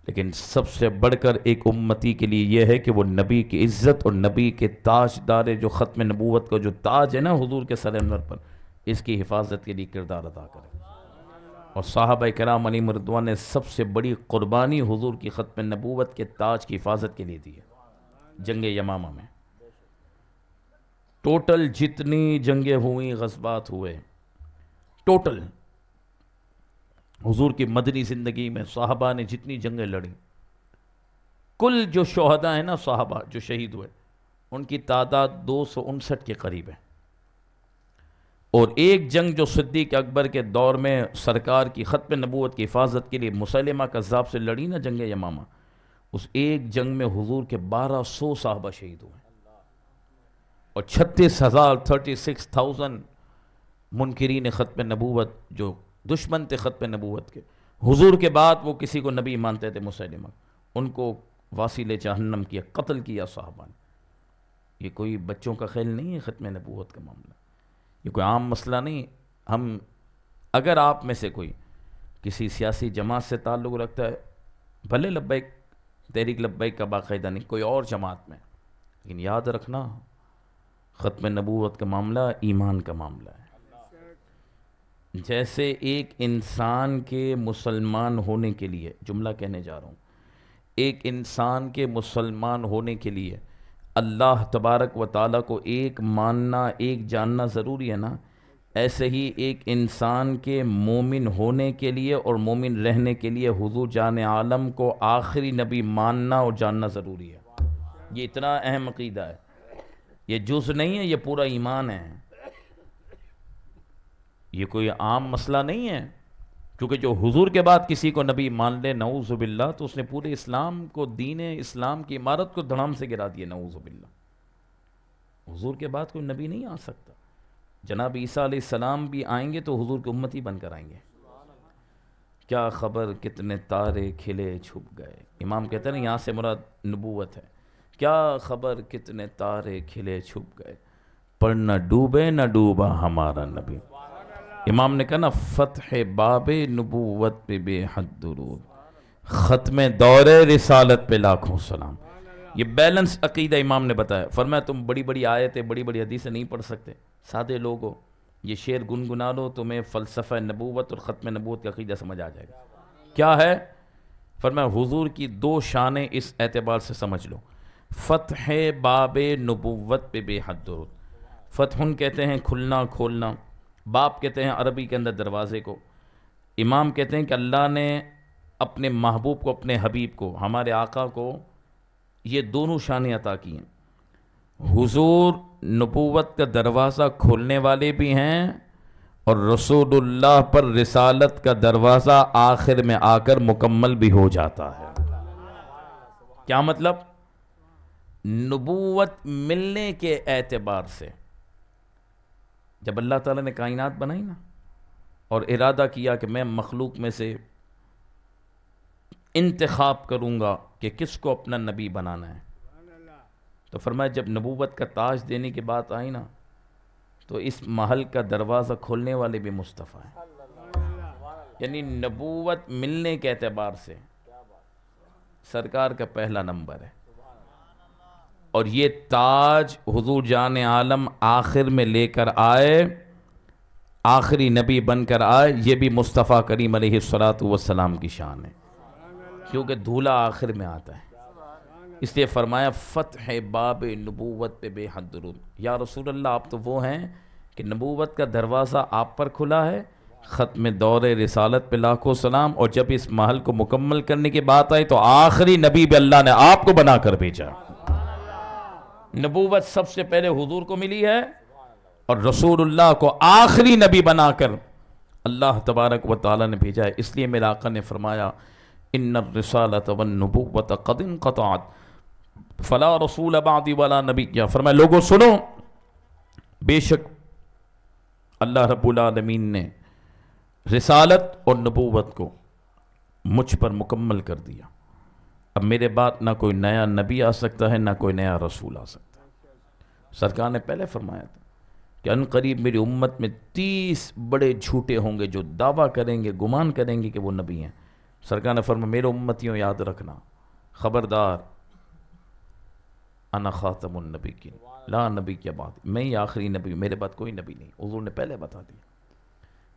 S1: لیکن سب سے بڑھ کر ایک امتی کے لیے یہ ہے کہ وہ نبی کی عزت اور نبی کے تاج دار جو ختم نبوت کا جو تاج ہے نا حضور کے سر انور پر, اس کی حفاظت کے لیے کردار ادا کرے. اور صحابہ کرام علیہم رضوان نے سب سے بڑی قربانی حضور کی ختم نبوت کے تاج کی حفاظت کے لیے دی ہے. جنگ یمامہ میں ٹوٹل جتنی جنگیں ہوئیں, غزوات ہوئے, ٹوٹل حضور کی مدنی زندگی میں صحابہ نے جتنی جنگیں لڑیں, کل جو شہداء ہیں نا صحابہ جو شہید ہوئے ان کی تعداد 259 کے قریب ہے. اور ایک جنگ جو صدیق اکبر کے دور میں سرکار کی ختم نبوت کی حفاظت کے لیے مسیلمہ کذاب سے لڑی نا جنگ یمامہ, اس ایک جنگ میں حضور کے 1200 صحابہ شہید ہوئے اور 36,000 منکرین ختم نبوت جو دشمن تھے ختم نبوت کے, حضور کے بعد وہ کسی کو نبی مانتے تھے مسیلمہ, ان کو واصل جہنم کیا, قتل کیا صحابہ نے. یہ کوئی بچوں کا خیل نہیں ہے ختم نبوت کا معاملہ, یہ کوئی عام مسئلہ نہیں. ہم اگر آپ میں سے کوئی کسی سیاسی جماعت سے تعلق رکھتا ہے, بھلے لبیک تحریک لبیک کا باقاعدہ نہیں, کوئی اور جماعت میں, لیکن یاد رکھنا ختم نبوت کا معاملہ ایمان کا معاملہ ہے. جیسے ایک انسان کے مسلمان ہونے کے لیے, جملہ کہنے جا رہا ہوں, ایک انسان کے مسلمان ہونے کے لیے اللہ تبارک و تعالیٰ کو ایک ماننا ایک جاننا ضروری ہے نا, ایسے ہی ایک انسان کے مومن ہونے کے لیے اور مومن رہنے کے لیے حضور جان عالم کو آخری نبی ماننا اور جاننا ضروری ہے. یہ اتنا اہم عقیدہ ہے, یہ جز نہیں ہے, یہ پورا ایمان ہے. یہ کوئی عام مسئلہ نہیں ہے, کیونکہ جو حضور کے بعد کسی کو نبی مان لے نعوذ باللہ تو اس نے پورے اسلام کو, دین اسلام کی عمارت کو دھڑام سے گرا دیا نعوذ باللہ. حضور کے بعد کوئی نبی نہیں آ سکتا. جناب عیسیٰ علیہ السلام بھی آئیں گے تو حضور کی امتی بن کر آئیں گے. کیا خبر کتنے تارے کھلے چھپ گئے, امام کہتے ہیں نا یہاں سے مراد نبوت ہے. کیا خبر کتنے تارے کھلے چھپ گئے, پر نہ ڈوبے نہ ڈوبا ہمارا نبی. امام نے کہا نا فتح باب نبوت پہ بے حد درود، ختم دور رسالت پہ لاکھوں سلام. یہ بیلنس عقیدہ امام نے بتایا. فرمایا تم بڑی بڑی آیتیں بڑی بڑی حدیثیں نہیں پڑھ سکتے، سادے لوگ ہو، یہ شعر گنگنا لو، تمہیں فلسفہ نبوت اور ختم نبوت کا عقیدہ سمجھ آ جائے گا. کیا ہے؟ فرمایا حضور کی دو شانیں اس اعتبار سے سمجھ لو. فتح باب نبوت پہ بے حد درود. فتح کہتے ہیں کھلنا کھولنا، باب کہتے ہیں عربی کے اندر دروازے کو. امام کہتے ہیں کہ اللہ نے اپنے محبوب کو، اپنے حبیب کو، ہمارے آقا کو یہ دونوں شانیں عطا کی ہیں. حضور نبوت کا دروازہ کھولنے والے بھی ہیں، اور رسول اللہ پر رسالت کا دروازہ آخر میں آ کر مکمل بھی ہو جاتا ہے. کیا مطلب؟ نبوت ملنے کے اعتبار سے جب اللہ تعالیٰ نے کائنات بنائی نا اور ارادہ کیا کہ میں مخلوق میں سے انتخاب کروں گا کہ کس کو اپنا نبی بنانا ہے، تو فرمایا جب نبوت کا تاج دینے کی بات آئی نا تو اس محل کا دروازہ کھولنے والے بھی مصطفیٰ ہیں. یعنی نبوت ملنے کے اعتبار سے سرکار کا پہلا نمبر ہے، اور یہ تاج حضور جان عالم آخر میں لے کر آئے، آخری نبی بن کر آئے، یہ بھی مصطفیٰ کریم علیہ الصلاۃ والسلام کی شان ہے، کیونکہ دھولا آخر میں آتا ہے. اس لیے فرمایا فتح باب نبوت پہ بے حد درود. یا رسول اللہ آپ تو وہ ہیں کہ نبوت کا دروازہ آپ پر کھلا ہے، ختم دور رسالت پہ لاکھوں سلام، اور جب اس محل کو مکمل کرنے کی بات آئی تو آخری نبی بھی اللہ نے آپ کو بنا کر بھیجا. نبوت سب سے پہلے حضور کو ملی ہے، اور رسول اللہ کو آخری نبی بنا کر اللہ تبارک و تعالیٰ نے بھیجا ہے. اس لیے میرے آقا نے فرمایا ان الرسالۃ والنبوۃ قد انقطعت فلا رسول بعدی ولا نبی. کیا فرمایا لوگوں سنو، بے شک اللہ رب العالمین نے رسالت اور نبوت کو مجھ پر مکمل کر دیا. اب میرے بعد نہ کوئی نیا نبی آ سکتا ہے، نہ کوئی نیا رسول آ سکتا ہے. سرکار نے پہلے فرمایا تھا کہ ان قریب میری امت میں 30 بڑے جھوٹے ہوں گے جو دعویٰ کریں گے، گمان کریں گے کہ وہ نبی ہیں. سرکار نے فرمایا میرے امتیوں یاد رکھنا، خبردار، انا خاتم النبی کی لا نبی کے بعد، میں ہی آخری نبی ہوں، میرے بعد کوئی نبی نہیں. حضور نے پہلے بتا دیا.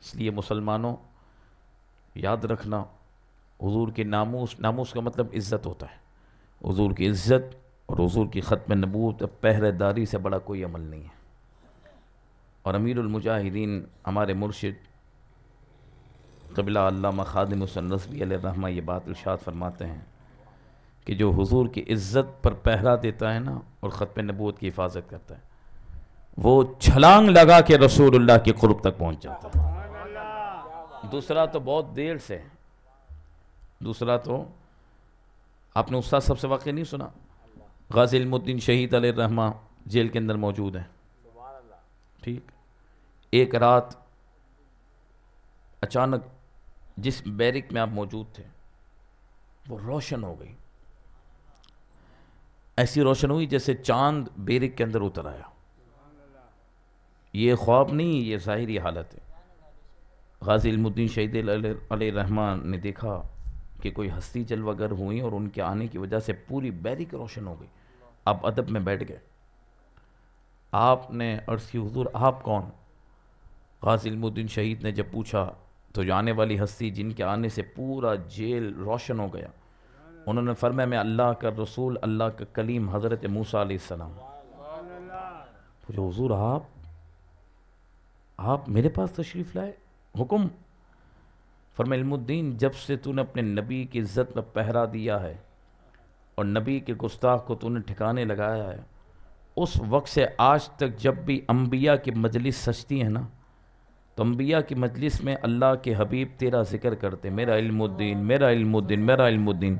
S1: اس لیے مسلمانوں یاد رکھنا، حضور کی ناموس کا مطلب عزت ہوتا ہے. حضور کی عزت اور حضور کی ختم نبوت پہرے داری سے بڑا کوئی عمل نہیں ہے. اور امیر المجاہدین ہمارے مرشد قبلہ علامہ خادم حسین رضوی علیہ الرحمہ یہ بات ارشاد فرماتے ہیں کہ جو حضور کی عزت پر پہرا دیتا ہے نا اور ختم نبوت کی حفاظت کرتا ہے، وہ چھلانگ لگا کے رسول اللہ کے قرب تک پہنچ جاتا ہے. دوسرا تو بہت دیر سے، دوسرا تو آپ نے استاد صاحب سے واقعہ نہیں سنا، غازی علم الدین شہید علیہ الرحمہ جیل کے اندر موجود ہیں. ٹھیک، ایک رات اچانک جس بیرک میں آپ موجود تھے وہ روشن ہو گئی، ایسی روشن ہوئی جیسے چاند بیرک کے اندر اتر آیا. یہ خواب نہیں، یہ ظاہری حالت ہے. غازی علم الدین شہید علیہ الرحمٰن نے دیکھا کہ کوئی ہستی جلوہ گر ہوئی اور ان کے آنے کی وجہ سے پوری بیرک روشن ہو گئی. آپ ادب میں بیٹھ گئے. آپ نے عرض کی حضور آپ کون؟ غازی علم الدین شہید نے جب پوچھا تو جو آنے والی ہستی جن کے آنے سے پورا جیل روشن ہو گیا، انہوں نے فرمایا میں اللہ کا رسول، اللہ کا کلیم حضرت موسیٰ علیہ السلام. پوچھا حضور آپ میرے پاس تشریف لائے، حکم؟ فرمایا علم الدین جب سے تو نے اپنے نبی کی عزت میں پہرا دیا ہے اور نبی کے گستاخ کو تو نے ٹھکانے لگایا ہے، اس وقت سے آج تک جب بھی انبیاء کی مجلس سجتی ہے نا تو انبیاء کی مجلس میں اللہ کے حبیب تیرا ذکر کرتے، میرا علم الدین، میرا علم الدین، میرا علم الدین.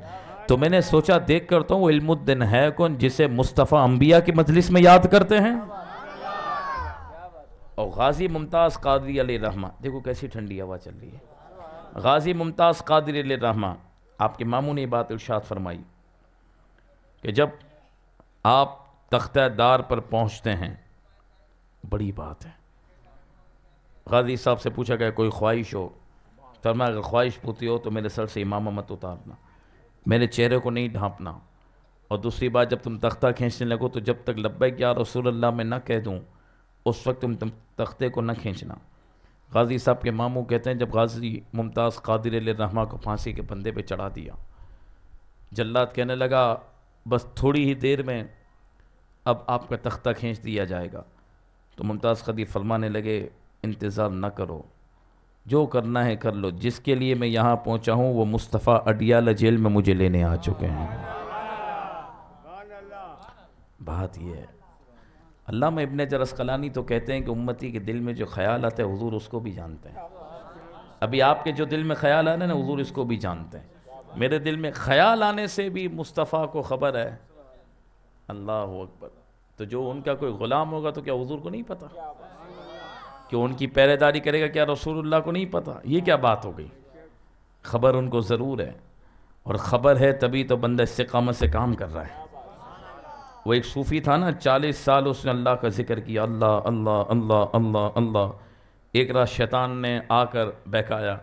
S1: تو میں نے سوچا دیکھ کرتا ہوں وہ علم الدین ہے کون جسے مصطفیٰ انبیاء کی مجلس میں یاد کرتے ہیں. اور غازی ممتاز قادری علیہ الرحمہ، دیکھو کیسی ٹھنڈی ہوا چل رہی ہے. غازی ممتاز قادری علیہ الرحمہ، آپ کے ماموں نے یہ بات ارشاد فرمائی کہ جب آپ تختہ دار پر پہنچتے ہیں، بڑی بات ہے، غازی صاحب سے پوچھا گیا کوئی خواہش ہو، فرمایا اگر خواہش پوتی ہو تو میرے سر سے امامہ مت اتارنا، میرے چہرے کو نہیں ڈھانپنا، اور دوسری بات جب تم تختہ کھینچنے لگو تو جب تک لبیک یا رسول اللہ میں نہ کہہ دوں اس وقت تم تختے کو نہ کھینچنا۔ غازی صاحب کے ماموں کہتے ہیں جب غازی ممتاز قادر علیہ الرحمہ کو پھانسی کے پندے پہ چڑھا دیا، جلاد کہنے لگا بس تھوڑی ہی دیر میں اب آپ کا تختہ کھینچ دیا جائے گا، تو ممتاز قادری فرمانے لگے انتظار نہ کرو، جو کرنا ہے کر لو، جس کے لیے میں یہاں پہنچا ہوں وہ مصطفیٰ اڈیالہ جیل میں مجھے لینے آ چکے ہیں۔ بات یہ ہے، علامہ ابن حجر عسقلانی تو کہتے ہیں کہ امتی کے دل میں جو خیال آتا ہے حضور اس کو بھی جانتے ہیں۔ ابھی آپ کے جو دل میں خیال آ رہا ہے نا حضور اس کو بھی جانتے ہیں۔ میرے دل میں خیال آنے سے بھی مصطفیٰ کو خبر ہے۔ اللہ اکبر۔ تو جو ان کا کوئی غلام ہوگا تو کیا حضور کو نہیں پتا کہ ان کی پہرے داری کرے گا؟ کیا رسول اللہ کو نہیں پتا؟ یہ کیا بات ہو گئی؟ خبر ان کو ضرور ہے، اور خبر ہے تبھی تو بندہ استقامت سے کام کر رہا ہے۔ وہ ایک صوفی تھا نا، 40 سال اس نے اللہ کا ذکر کیا، اللہ اللہ اللہ اللہ اللہ۔ ایک رات شیطان نے آ کر بہکایا،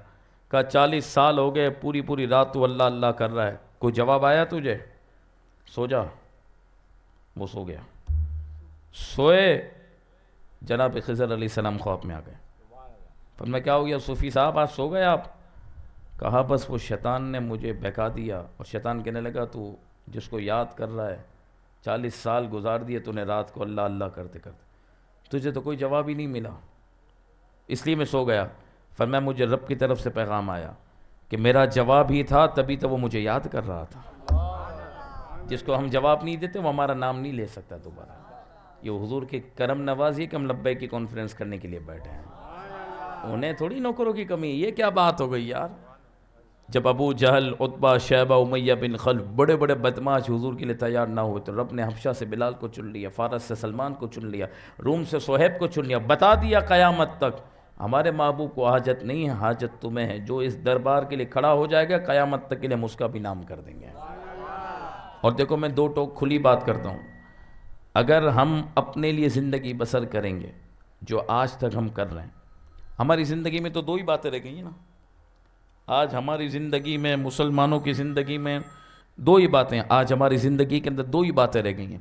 S1: کہا 40 سال ہو گئے، پوری پوری رات تو اللہ اللہ کر رہا ہے، کوئی جواب آیا تجھے؟ سو جا۔ وہ سو گیا۔ سوئے، جناب خضر علیہ السلام خواب میں آ گئے۔ فرمایا کیا ہو گیا صوفی صاحب، آج سو گئے آپ؟ کہا بس وہ شیطان نے مجھے بہکا دیا، اور شیطان کہنے لگا تو جس کو یاد کر رہا ہے 40 سال گزار دیے تو نے رات کو اللہ اللہ کرتے کرتے، تجھے تو کوئی جواب ہی نہیں ملا، اس لیے میں سو گیا۔ فرمایا مجھے رب کی طرف سے پیغام آیا کہ میرا جواب ہی تھا تبھی تو وہ مجھے یاد کر رہا تھا۔ جس کو ہم جواب نہیں دیتے وہ ہمارا نام نہیں لے سکتا دوبارہ۔ یہ حضور کے کرم نوازی کہ ہم لبیک کی کانفرنس کرنے کے لیے بیٹھے ہیں، انہیں تھوڑی نوکروں کی کمی۔ یہ کیا بات ہو گئی یار؟ جب ابو جہل، عتبہ، شیبہ، امیہ بن خلف بڑے بڑے بدماش حضور کے لیے تیار نہ ہوئے تو رب نے حبشہ سے بلال کو چن لیا، فارس سے سلمان کو چن لیا، روم سے صہیب کو چن لیا، بتا دیا قیامت تک ہمارے محبوب کو حاجت نہیں ہے، حاجت تمہیں ہے۔ جو اس دربار کے لیے کھڑا ہو جائے گا قیامت تک کے لیے ہم اس کا بھی نام کر دیں گے۔ اور دیکھو میں دو ٹوک کھلی بات کرتا ہوں، اگر ہم اپنے لیے زندگی بسر کریں گے جو آج تک ہم کر رہے ہیں، ہماری زندگی میں تو دو ہی باتیں رہ گئی ہیں نا۔ آج ہماری زندگی میں، مسلمانوں کی زندگی میں دو ہی باتیں، آج ہماری زندگی کے اندر دو ہی باتیں رہ گئی ہیں،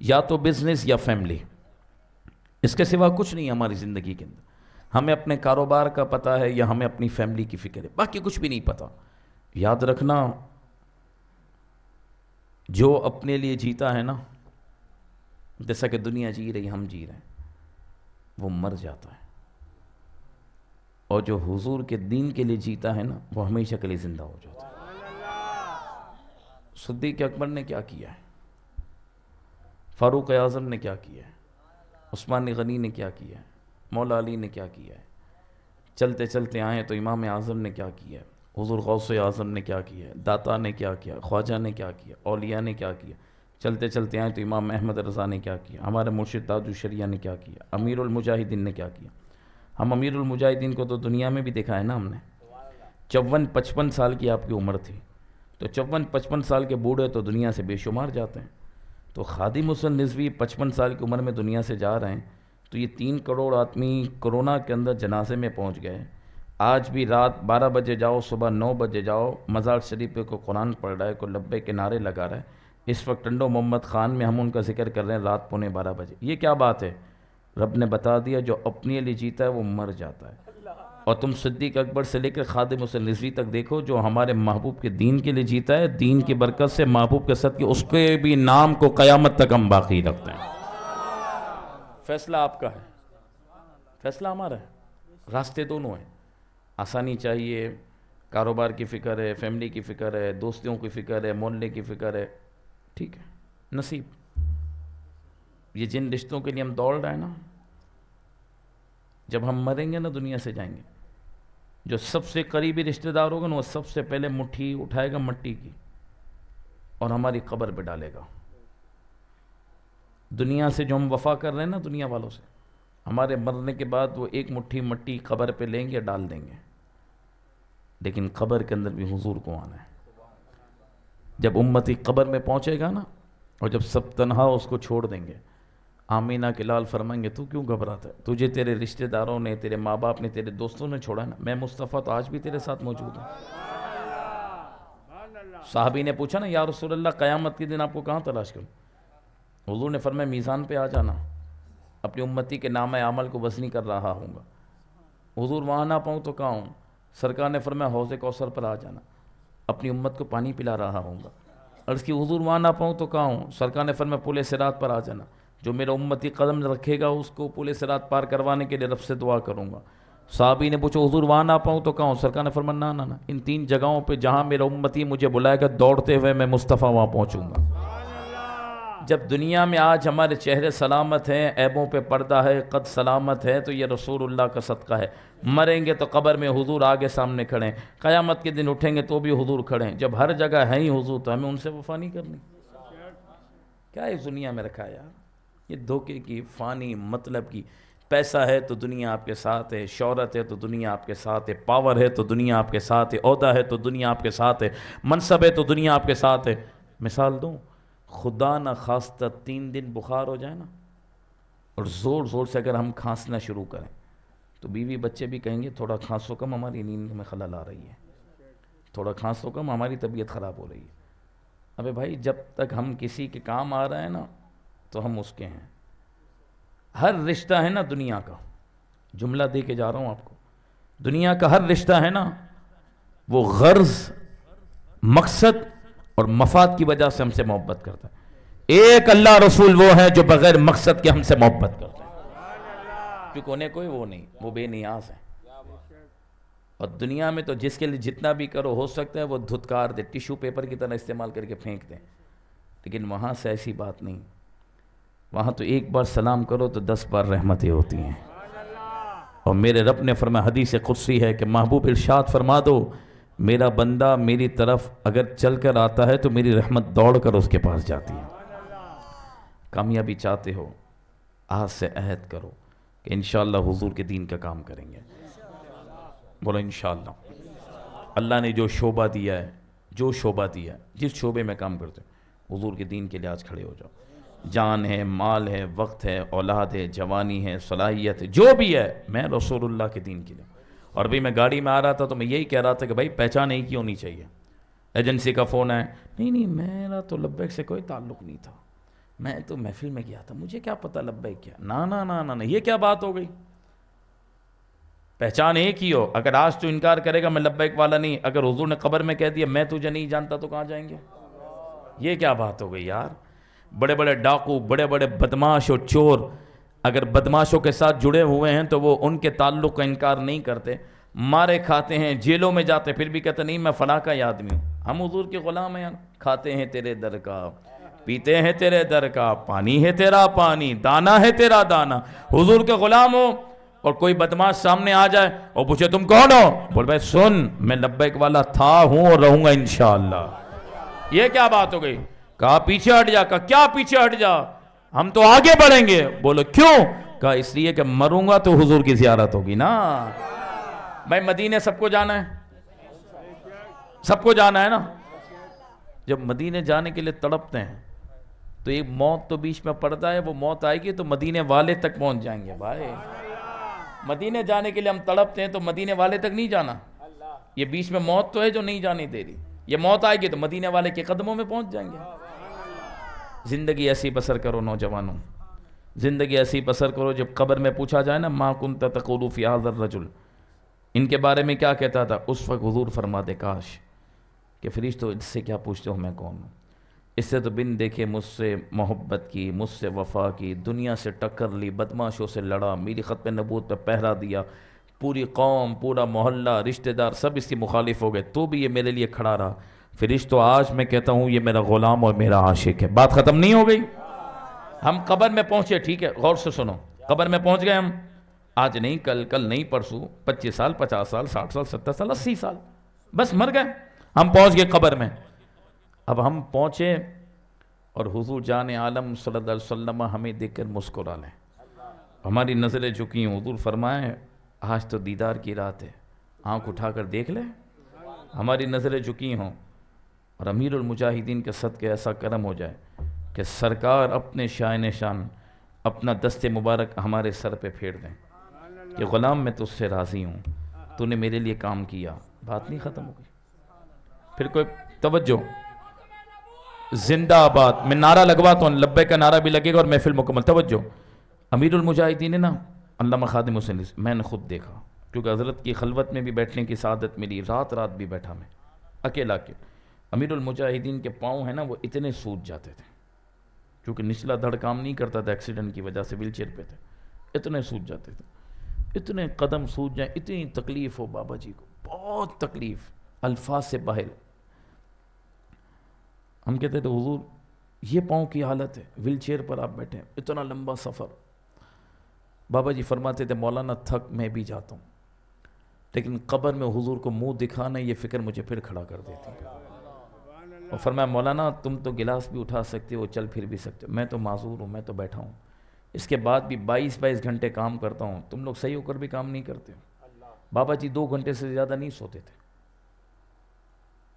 S1: یا تو بزنس یا فیملی، اس کے سوا کچھ نہیں ہے ہماری زندگی کے اندر۔ ہمیں اپنے کاروبار کا پتہ ہے یا ہمیں اپنی فیملی کی فکر ہے، باقی کچھ بھی نہیں پتہ۔ یاد رکھنا جو اپنے لیے جیتا ہے نا، جیسا کہ دنیا جی رہی ہم جی رہے ہیں، وہ مر جاتا ہے، اور جو حضور کے دین کے لیے جیتا ہے نا وہ ہمیشہ کے لیے زندہ ہو جاتا ہے۔ صدیق اکبر نے کیا کیا ہے، فاروق اعظم نے کیا کیا ہے، عثمان غنی نے کیا کیا ہے، مولا علی نے کیا کیا ہے، چلتے چلتے آئے تو امام اعظم نے کیا کیا ہے، حضور غوث اعظم نے کیا کیا ہے، داتا نے کیا کیا، خواجہ نے کیا کیا، اولیاء نے کیا کیا، چلتے چلتے آئے تو امام احمد رضا نے کیا کیا، ہمارے مرشد تاج الشریعہ نے کیا کیا، امیر المجاہدین نے کیا کیا۔ ہم امیر المجاہدین کو تو دنیا میں بھی دیکھا ہے نا ہم نے، 54-55 سال کی آپ کی عمر تھی، تو 54-55 سال کے بوڑھے تو دنیا سے بے شمار جاتے ہیں، تو خادم حسین رضوی 55 سال کی عمر میں دنیا سے جا رہے ہیں، تو یہ 3 کروڑ آدمی کرونا کے اندر جنازے میں پہنچ گئے۔ آج بھی رات 12 بجے جاؤ، صبح 9 بجے جاؤ، مزار شریف پہ کوئی قرآن پڑھ رہا ہے، کوئی لبیک کے نعرے لگا رہا ہے۔ اس وقت ٹنڈو محمد خان میں ہم ان کا ذکر کر رہے ہیں رات 11:45 بجے۔ یہ کیا بات ہے؟ رب نے بتا دیا جو اپنے لیے جیتا ہے وہ مر جاتا ہے۔ اور تم صدیق اکبر سے لے کر خادم حسین رضوی تک دیکھو، جو ہمارے محبوب کے دین کے لیے جیتا ہے، دین کی برکت سے، محبوب کے صدقے، اس کے بھی نام کو قیامت تک ہم باقی رکھتے ہیں۔ فیصلہ آپ کا ہے، فیصلہ ہمارا ہے، راستے دونوں ہیں۔ آسانی چاہیے، کاروبار کی فکر ہے، فیملی کی فکر ہے، دوستوں کی فکر ہے، محلے کی فکر ہے، ٹھیک ہے، نصیب۔ یہ جن رشتوں کے لیے ہم دوڑ رہے ہیں نا، جب ہم مریں گے نا دنیا سے جائیں گے، جو سب سے قریبی رشتہ دار ہوگا نا وہ سب سے پہلے مٹھی اٹھائے گا مٹی کی اور ہماری قبر پہ ڈالے گا۔ دنیا سے جو ہم وفا کر رہے ہیں نا دنیا والوں سے، ہمارے مرنے کے بعد وہ ایک مٹھی مٹی قبر پہ لیں گے، ڈال دیں گے، لیکن قبر کے اندر بھی حضور کو آنا ہے۔ جب امتی قبر میں پہنچے گا نا، اور جب سب تنہا اس کو چھوڑ دیں گے، آمینہ کے لال فرمائیں گے تو کیوں گھبراتا ہے؟ تجھے تیرے رشتہ داروں نے، تیرے ماں باپ نے، تیرے دوستوں نے چھوڑا نا، میں مصطفیٰ تو آج بھی تیرے ساتھ موجود ہوں۔ صحابی نے پوچھا نا یا رسول اللہ قیامت کے دن آپ کو کہاں تلاش کروں؟ حضور نے فرمایا میزان پہ آ جانا، اپنی امتی کے نامہ عمل کو وزنی کر رہا ہوں گا۔ حضور وہاں نہ پاؤں تو کہاں ہوں؟ سرکار نے فرمایا حوض کوثر پر آ جانا، اپنی امت کو پانی پلا رہا ہوں گا۔ عرض کی حضور وہاں نہ پاؤں تو کہاں ہوں؟ سرکار نے فرمایا پل صراط پر آ جانا، جو میرا امتی قدم رکھے گا اس کو پل صراط پار کروانے کے لیے رب سے دعا کروں گا۔ صحابی نے پوچھا حضور وہاں نہ پاؤں تو کہاں ہوں؟ سرکار نے فرمایا نہ نہ نہ، ان 3 جگہوں پہ جہاں میرا امتی مجھے بلائے گا دوڑتے ہوئے میں مصطفیٰ وہاں پہنچوں گا۔ جب دنیا میں آج ہمارے چہرے سلامت ہیں، عیبوں پہ پردہ ہے، قد سلامت ہے، تو یہ رسول اللہ کا صدقہ ہے۔ مریں گے تو قبر میں حضور آگے سامنے کھڑے ہیں، قیامت کے دن اٹھیں گے تو بھی حضور کھڑے ہیں۔ جب ہر جگہ ہیں ہی حضور تو ہمیں ان سے وفا نہیں کرنی؟ کیا اس دنیا میں رکھا ہے یار؟ یہ دھوکے کی، فانی، مطلب کی۔ پیسہ ہے تو دنیا آپ کے ساتھ ہے، شہرت ہے تو دنیا آپ کے ساتھ ہے، پاور ہے تو دنیا آپ کے ساتھ ہے، عہدہ ہے تو دنیا آپ کے ساتھ ہے، منصب ہے تو دنیا آپ کے ساتھ ہے۔ مثال دوں، خدا نہ خواستہ 3 دن بخار ہو جائے نا، اور زور زور سے اگر ہم کھانسنا شروع کریں تو بیوی بچے بھی کہیں گے تھوڑا کھانسو کم، ہماری نیند میں خلل آ رہی ہے، تھوڑا کھانسو کم، ہماری طبیعت خراب ہو رہی ہے۔ ابے بھائی جب تک ہم کسی کے کام آ رہے ہیں نا تو ہم اس کے ہیں۔ ہر رشتہ ہے نا دنیا کا، جملہ دے کے جا رہا ہوں آپ کو، دنیا کا ہر رشتہ ہے نا وہ غرض، مقصد اور مفاد کی وجہ سے ہم سے محبت کرتا ہے۔ ایک اللہ رسول وہ ہے جو بغیر مقصد کے ہم سے محبت کرتا ہے، کیونکہ انہیں کوئی وہ نہیں، وہ بے نیاز ہیں۔ اور دنیا میں تو جس کے لیے جتنا بھی کرو ہو سکتا ہے وہ دھتکار دے، ٹیشو پیپر کی طرح استعمال کر کے پھینک دیں، لیکن وہاں سے ایسی بات نہیں۔ وہاں تو ایک بار سلام کرو تو 10 بار رحمتیں ہوتی ہیں۔ اور میرے رب نے فرمایا، حدیث قدسی ہے کہ محبوب ارشاد فرما دو میرا بندہ میری طرف اگر چل کر آتا ہے تو میری رحمت دوڑ کر اس کے پاس جاتی ہے۔ کامیابی چاہتے ہو، آج سے عہد کرو کہ انشاءاللہ حضور کے دین کا کام کریں گے۔ بولو انشاءاللہ۔ اللہ نے جو شعبہ دیا ہے، جو شعبہ دیا ہے، جس شعبے میں کام کرتے ہو، حضور کے دین کے لیے آج کھڑے ہو جاؤ۔ جان ہے، مال ہے، وقت ہے، اولاد ہے، جوانی ہے، صلاحیت ہے، جو بھی ہے، میں رسول اللہ کے دین کے لیے۔ اور بھی میں گاڑی میں آ رہا تھا تو میں یہی کہہ رہا تھا کہ بھائی پہچان ایک ہی ہونی چاہیے۔ ایجنسی کا فون ہے، نہیں میرا تو لبیک سے کوئی تعلق نہیں تھا، میں تو محفل میں گیا تھا، مجھے کیا پتہ لبیک کیا، نا یہ کیا بات ہو گئی؟ پہچان ایک ہی ہو۔ اگر آج تو انکار کرے گا میں لبیک والا نہیں، اگر حضور نے قبر میں کہہ دیا میں تجھے نہیں جانتا تو کہاں جائیں گے؟ یہ کیا بات ہو گئی یار؟ بڑے بڑے ڈاکو، بڑے بڑے بدماش اور چور اگر بدماشوں کے ساتھ جڑے ہوئے ہیں تو وہ ان کے تعلق کا انکار نہیں کرتے، مارے کھاتے ہیں، جیلوں میں جاتے، پھر بھی کہتے نہیں میں فلاں کا ہی آدمی ہوں۔ ہم حضور کے غلام ہیں، کھاتے ہیں تیرے در کا، پیتے ہیں تیرے در کا، پانی ہے تیرا پانی، دانا ہے تیرا دانا، حضور کے غلام ہو۔ اور کوئی بدماش سامنے آ جائے اور پوچھے تم کون ہو، بول بھائی سن میں لبیک والا تھا، ہوں اور رہوں گا انشاءاللہ۔ یہ کیا بات ہو گئی؟ کہا پیچھے ہٹ جا۔ کہا کیا پیچھے ہٹ جا؟ ہم تو آگے بڑھیں گے۔ بولو کیوں؟ کہا اس لیے کہ مروں گا تو حضور کی زیارت ہوگی نا۔ بھائی مدینے سب کو جانا ہے، سب کو جانا ہے نا۔ جب مدینے جانے کے لیے تڑپتے ہیں تو ایک موت تو بیچ میں پڑتا ہے، وہ موت آئے گی تو مدینے والے تک پہنچ جائیں گے۔ بھائی مدینے جانے کے لیے ہم تڑپتے ہیں تو مدینے والے تک نہیں جانا، یہ بیچ میں موت تو ہے جو نہیں جانے دے رہی، یہ موت آئے گی تو مدینے والے کے قدموں میں پہنچ جائیں گے۔ زندگی ایسی بسر کرو نوجوانوں، زندگی ایسی بسر کرو جب قبر میں پوچھا جائے نا ما کنت تقول فی ھذا الرجل، ان کے بارے میں کیا کہتا تھا، اس وقت حضور فرما دے کاش کہ فرشتوں اس سے کیا پوچھتے ہو میں کون ہوں؟ اس سے تو بن دیکھے مجھ سے محبت کی، مجھ سے وفا کی، دنیا سے ٹکر لی، بدماشوں سے لڑا، میری ختم نبوت پہ پہرا دیا، پوری قوم، پورا محلہ، رشتہ دار سب اس کی مخالف ہو گئے، تو بھی یہ میرے لیے کھڑا رہا۔ فرشتوں آج میں کہتا ہوں یہ میرا غلام اور میرا عاشق ہے۔ بات ختم نہیں ہو گئی؟ ہم قبر میں پہنچے، ٹھیک ہے غور سے سنو، قبر میں پہنچ گئے ہم، آج نہیں کل نہیں پرسوں، 25 سال 50 سال 60 سال 70 سال 80 سال بس مر گئے، ہم پہنچ گئے قبر میں۔ اب ہم پہنچے اور حضور جان عالم صلی اللہ علیہ وسلم ہمیں دیکھ کر مسکرا لیں، ہماری نظریں جھکی ہیں، حضور فرمائیں آج تو دیدار کی رات ہے، آنکھ اٹھا کر دیکھ لیں، ہماری نظریں جھکی ہوں، اور امیر المجاہدین کے صدقے ایسا کرم ہو جائے کہ سرکار اپنے شائن شان اپنا دست مبارک ہمارے سر پہ پھیر دیں کہ غلام میں تجھ سے راضی ہوں، تو نے میرے لیے کام کیا. بات نہیں ختم ہو گئی. پھر کوئی توجہ، زندہ آباد میں نعرہ لگواتا ہوں، لبے کا نعرہ بھی لگے گا اور محفل مکمل. توجہ، امیر المجاہدین ہے نا علامہ خادم حسین، میں نے خود دیکھا کیونکہ حضرت کی خلوت میں بھی بیٹھنے کی سعادت ملی، رات رات بھی بیٹھا میں اکیلا کے. امیر المجاہدین کے پاؤں ہیں نا وہ اتنے سوج جاتے تھے کیونکہ نچلا دھڑ کام نہیں کرتا تھا ایکسیڈنٹ کی وجہ سے، ویل چیئر پہ تھے، اتنے سوج جاتے تھے، اتنے قدم سوج جائیں، اتنی تکلیف ہو بابا جی کو، بہت تکلیف، الفاظ سے باہر. ہم کہتے تھے حضور یہ پاؤں کی حالت ہے، ویل چیئر پر آپ بیٹھے ہیں، اتنا لمبا سفر. بابا جی فرماتے تھے مولانا تھک میں بھی جاتا ہوں لیکن قبر میں حضور کو منہ دکھانا یہ فکر مجھے پھر کھڑا کر دیتی. اور فرمایا مولانا تم تو گلاس بھی اٹھا سکتے ہو، چل پھر بھی سکتے ہو، میں تو معذور ہوں، میں تو بیٹھا ہوں، اس کے بعد بھی 22 گھنٹے کام کرتا ہوں، تم لوگ صحیح ہو کر بھی کام نہیں کرتے ہو. بابا جی 2 گھنٹے سے زیادہ نہیں سوتے تھے،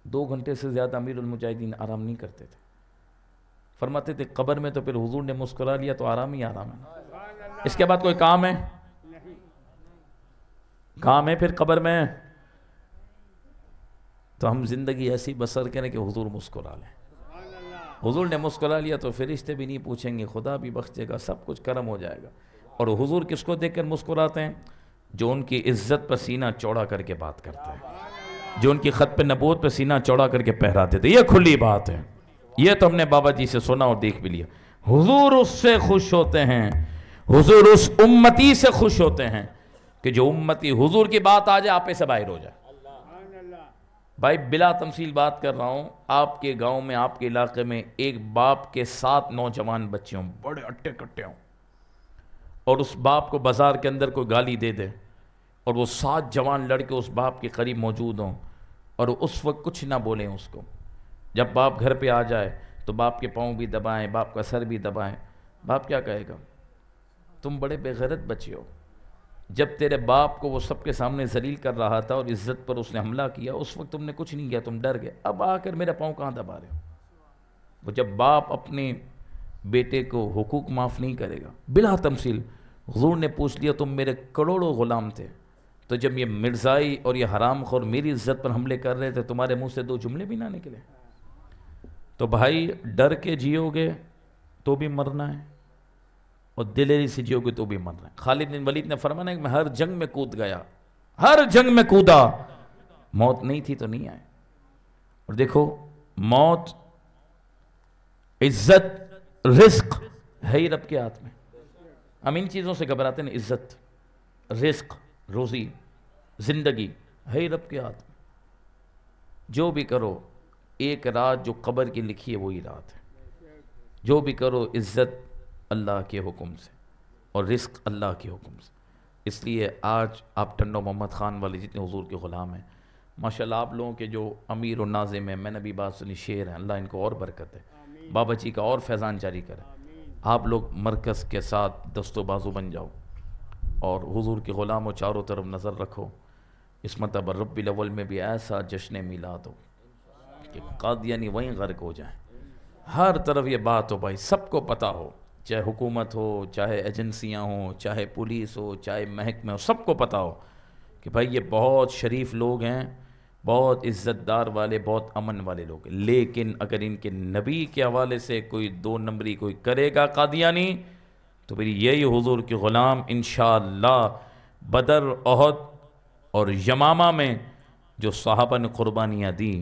S1: 2 گھنٹے سے زیادہ امیر المجاہدین آرام نہیں کرتے تھے. فرماتے تھے قبر میں تو پھر حضور نے مسکرا لیا تو آرام ہی آرام ہے، اس کے بعد کوئی کام ہے؟ کام ہے پھر قبر میں؟ تو ہم زندگی ایسی بسر کریں کہ حضور مسکرا لیں. حضور نے مسکرا لیا تو فرشتے بھی نہیں پوچھیں گے، خدا بھی بخشے گا، سب کچھ کرم ہو جائے گا. اور حضور کس کو دیکھ کر مسکراتے ہیں؟ جو ان کی عزت پر سینہ چوڑا کر کے بات کرتا ہے، جو ان کی خط پہ نبوت پہ سینہ چوڑا کر کے پہراتے تھے. یہ کھلی بات ہے، یہ تو ہم نے بابا جی سے سنا اور دیکھ بھی لیا. حضور اس سے خوش ہوتے ہیں، حضور اس امتی سے خوش ہوتے ہیں کہ جو امتی حضور کی بات آ جائے آپے سے باہر ہو جائے. بھائی بلا تمثیل بات کر رہا ہوں، آپ کے گاؤں میں، آپ کے علاقے میں ایک باپ کے 7 نوجوان بچے ہوں، بڑے اٹے کٹے ہوں، اور اس باپ کو بازار کے اندر کوئی گالی دے دے اور وہ 7 جوان لڑکے اس باپ کے قریب موجود ہوں اور اس وقت کچھ نہ بولیں اس کو. جب باپ گھر پہ آ جائے تو باپ کے پاؤں بھی دبائیں، باپ کا سر بھی دبائیں. باپ کیا کہے گا؟ تم بڑے بے غیرت بچے ہو، جب تیرے باپ کو وہ سب کے سامنے ذلیل کر رہا تھا اور عزت پر اس نے حملہ کیا، اس وقت تم نے کچھ نہیں کیا، تم ڈر گئے، اب آ کر میرے پاؤں کہاں دبا رہے ہو؟ وہ جب باپ اپنے بیٹے کو حقوق معاف نہیں کرے گا، بلا تمثیل حضور نے پوچھ لیا تم میرے کروڑوں غلام تھے، تو جب یہ مرزائی اور یہ حرام خور میری عزت پر حملے کر رہے تھے تمہارے منہ سے 2 جملے بھی نہ نکلے؟ تو بھائی ڈر کے جیو گے تو بھی مرنا ہے اور دلیری سے جیو گے تو بھی مرنا ہے. خالد بن ولید نے فرمایا کہ میں ہر جنگ میں کود گیا، ہر جنگ میں کودا، موت نہیں تھی تو نہیں آئے. اور دیکھو موت، عزت، رزق ہے ہی رب کے ہاتھ میں. ہم ان چیزوں سے گھبراتے ہیں، عزت، رزق، روزی، زندگی ہے ہی رب کے ہاتھ میں. جو بھی کرو، ایک رات جو قبر کی لکھی ہے وہی رات ہے. جو بھی کرو عزت اللہ کے حکم سے اور رزق اللہ کے حکم سے. اس لیے آج آپ ٹنڈو محمد خان والے جتنے حضور کے غلام ہیں، ماشاءاللہ آپ لوگوں کے جو امیر و ناظم ہیں، میں نے بھی بات سنی، شعر ہیں، اللہ ان کو اور برکت ہے، بابا جی کا اور فیضان جاری کرے. آپ لوگ مرکز کے ساتھ دست و بازو بن جاؤ اور حضور کے غلاموں چاروں طرف نظر رکھو. اس مرتبہ ربیع الاول میں بھی ایسا جشن میلاد ہو کہ قادیانی وہیں غرق ہو جائیں. ہر طرف یہ بات ہو بھائی، سب کو پتہ ہو، چاہے حکومت ہو، چاہے ایجنسیاں ہوں، چاہے پولیس ہو، چاہے محکمہ ہو، سب کو پتہ ہو کہ بھائی یہ بہت شریف لوگ ہیں، بہت عزت دار والے، بہت امن والے لوگ ہیں. لیکن اگر ان کے نبی کے حوالے سے کوئی 2 نمبری کوئی کرے گا قادیانی، تو پھر یہی حضور کے غلام انشاءاللہ بدر، احد اور یمامہ میں جو صحابہ نے قربانیاں دی،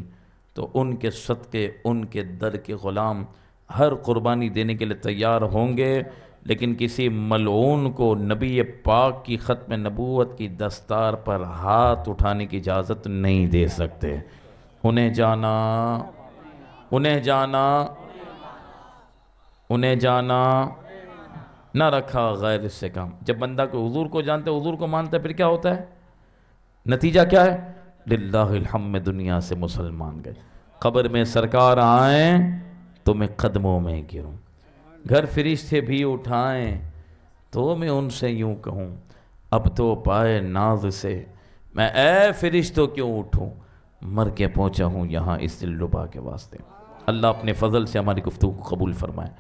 S1: تو ان کے صدقے، ان کے در کے غلام ہر قربانی دینے کے لیے تیار ہوں گے. لیکن کسی ملعون کو نبی پاک کی ختم نبوت کی دستار پر ہاتھ اٹھانے کی اجازت نہیں دے سکتے. انہیں جانا، انہیں جانا، انہیں جانا، نہ رکھا غیر اس سے کام. جب بندہ کو حضور کو جانتا ہے، حضور کو مانتا ہے، پھر کیا ہوتا ہے؟ نتیجہ کیا ہے؟ للہ الحمد، دنیا سے مسلمان گئے. قبر میں سرکار آئیں تو میں قدموں میں گروں، گھر فرشتے بھی اٹھائیں تو میں ان سے یوں کہوں، اب تو پائے ناز سے میں اے فرشتوں کیوں اٹھوں، مر کے پہنچا ہوں یہاں اس دل ربا کے واسطے. اللہ اپنے فضل سے ہماری گفتگو کو قبول فرمائے.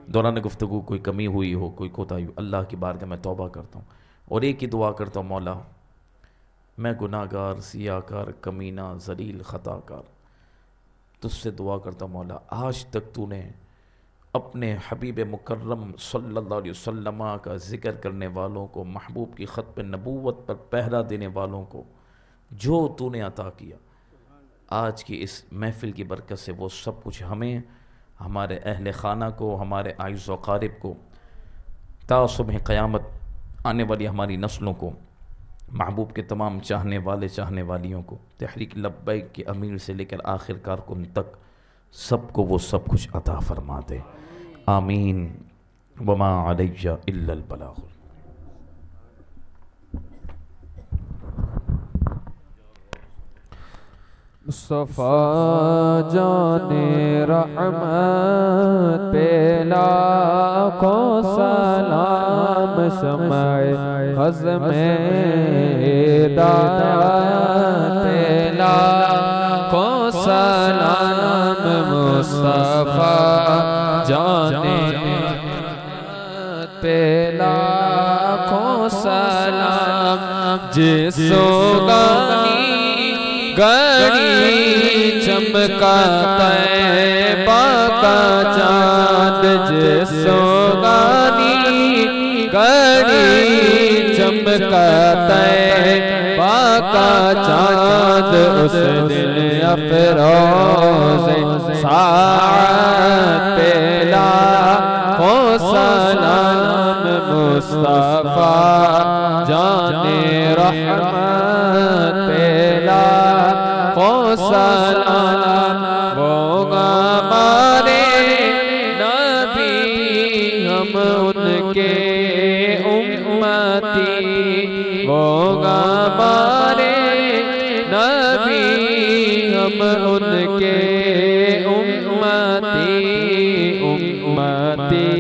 S1: دوران گفتگو کوئی کمی ہوئی ہو، کوئی کوتاہی ہو، اللہ کی بارگاہ میں توبہ کرتا ہوں اور ایک ہی دعا کرتا ہوں، مولا میں گناہ گار، سیاہ کار، کمینہ، ذلیل، خطا کار، تجھ سے دعا کرتا ہوں مولا آج تک تو نے اپنے حبیب مکرم صلی اللہ علیہ وسلم کا ذکر کرنے والوں کو، محبوب کی ختم نبوت پر پہرا دینے والوں کو جو تو نے عطا کیا، آج کی اس محفل کی برکت سے وہ سب کچھ ہمیں، ہمارے اہل خانہ کو، ہمارے اعز و اقارب کو، تا صبح قیامت آنے والی ہماری نسلوں کو، محبوب کے تمام چاہنے والے چاہنے والیوں کو، تحریک لبیک کے امیر سے لے کر آخر کارکن تک سب کو وہ سب کچھ عطا فرما دے، آمین۔ وما علیہ الا البلاغ۔
S2: مصطفیٰ جان رحمت پہ لاکھوں سلام، شمع عزم ہدایت پہ لاکھوں سلام، مصطفیٰ جان رحمت پہ لاکھوں سلام، جس سوگانی گھڑی چمکاتا ہے کا چاند، جس سوگانی گھڑی چمکاتا ہے کا چاند، اس دل افروز ساعت پہ لاکھوں سلام، مصطفیٰ جان رحمت پہ لاکھوں سلام، وہ ہمارے نبی ہم ان کے امتی، وہ ہمارے نبی ہم ان کے امتی، امتی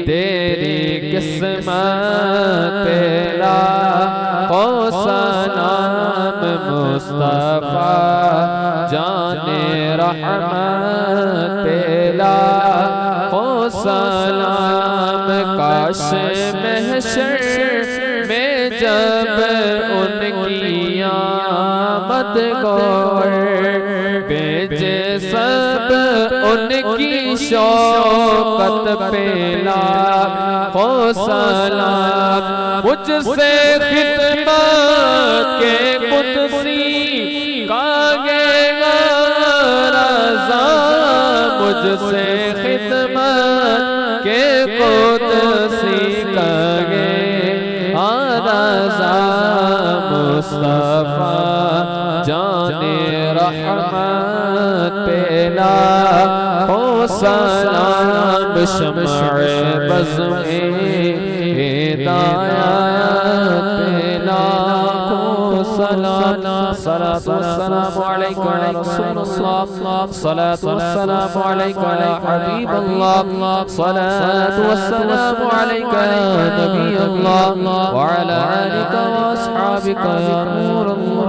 S2: تیری قسمت پہ لاکھوں سلام، مصطفیٰ جان رحمت پہ لاکھوں سلام، کاش محشر میں جب ان کی آمد گور بھیجے سب ان کی شوقت پہ لاکھوں سلام، مجھ سے خدمت کے قدسی کاغے رضا، مجھ سے خدمت کے قدسی کاغے رضا، مصطفیٰ جان رحمت پہ لاکھوں سلام، شمع بزم ہدایت پہ لاکھوں سلام، صلاۃ والسلام علیک یا رسول اللہ، صلاۃ والسلام علیک یا حبیب اللہ، صلاۃ والسلام علیک یا نبی اللہ، وعلی آلک واصحابک یا نور اللہ۔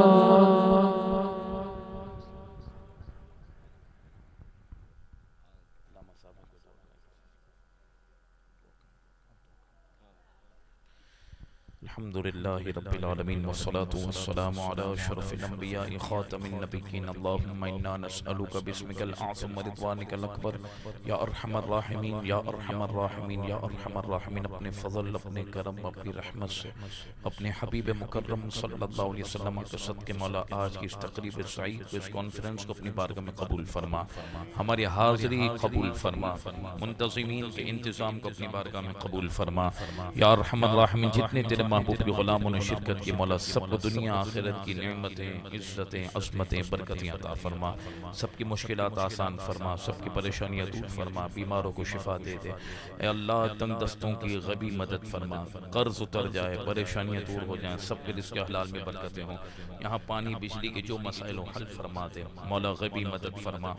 S1: الحمدللہ رب العالمین والصلاة والسلام علی اشرف الانبیاء خاتم النبیین، اللہم انا نسألک باسمک الاعظم ورضوانک الاکبر، یا ارحم الراحمین یا ارحم الراحمین یا ارحم الراحمین، اپنے فضل، اپنے کرم، اپنی رحمت سے اپنے حبیب مکرم صلی اللہ علیہ وسلم کے صدقے مولا آج کی اس تقریب سعید کو، اس کانفرنس کو اپنی بارگاہ میں قبول فرما، ہماری حاضری قبول فرما، منتظمین کے انتظام کو اپنی بارگاہ میں قبول فرما، یا ارحم الراحمین، جتنے تیرے محبوب کے غلاموں نے شرکت کی مولا سب کو دنیا آخرت کی نعمتیں، عزتیں، عظمتیں، برکتیں عطا فرما، سب کی مشکلات آسان فرما، سب کی پریشانیاں دور فرما، بیماروں کو شفا دے دے، اے اللہ تنگ دستوں کی غیبی مدد فرما، قرض اتر جائے، پریشانیاں دور ہو جائیں، سب کے رزق حلال میں برکتیں ہوں، یہاں پانی بجلی کے جو مسائل ہوں حل فرما دے مولا، غیبی مدد فرما،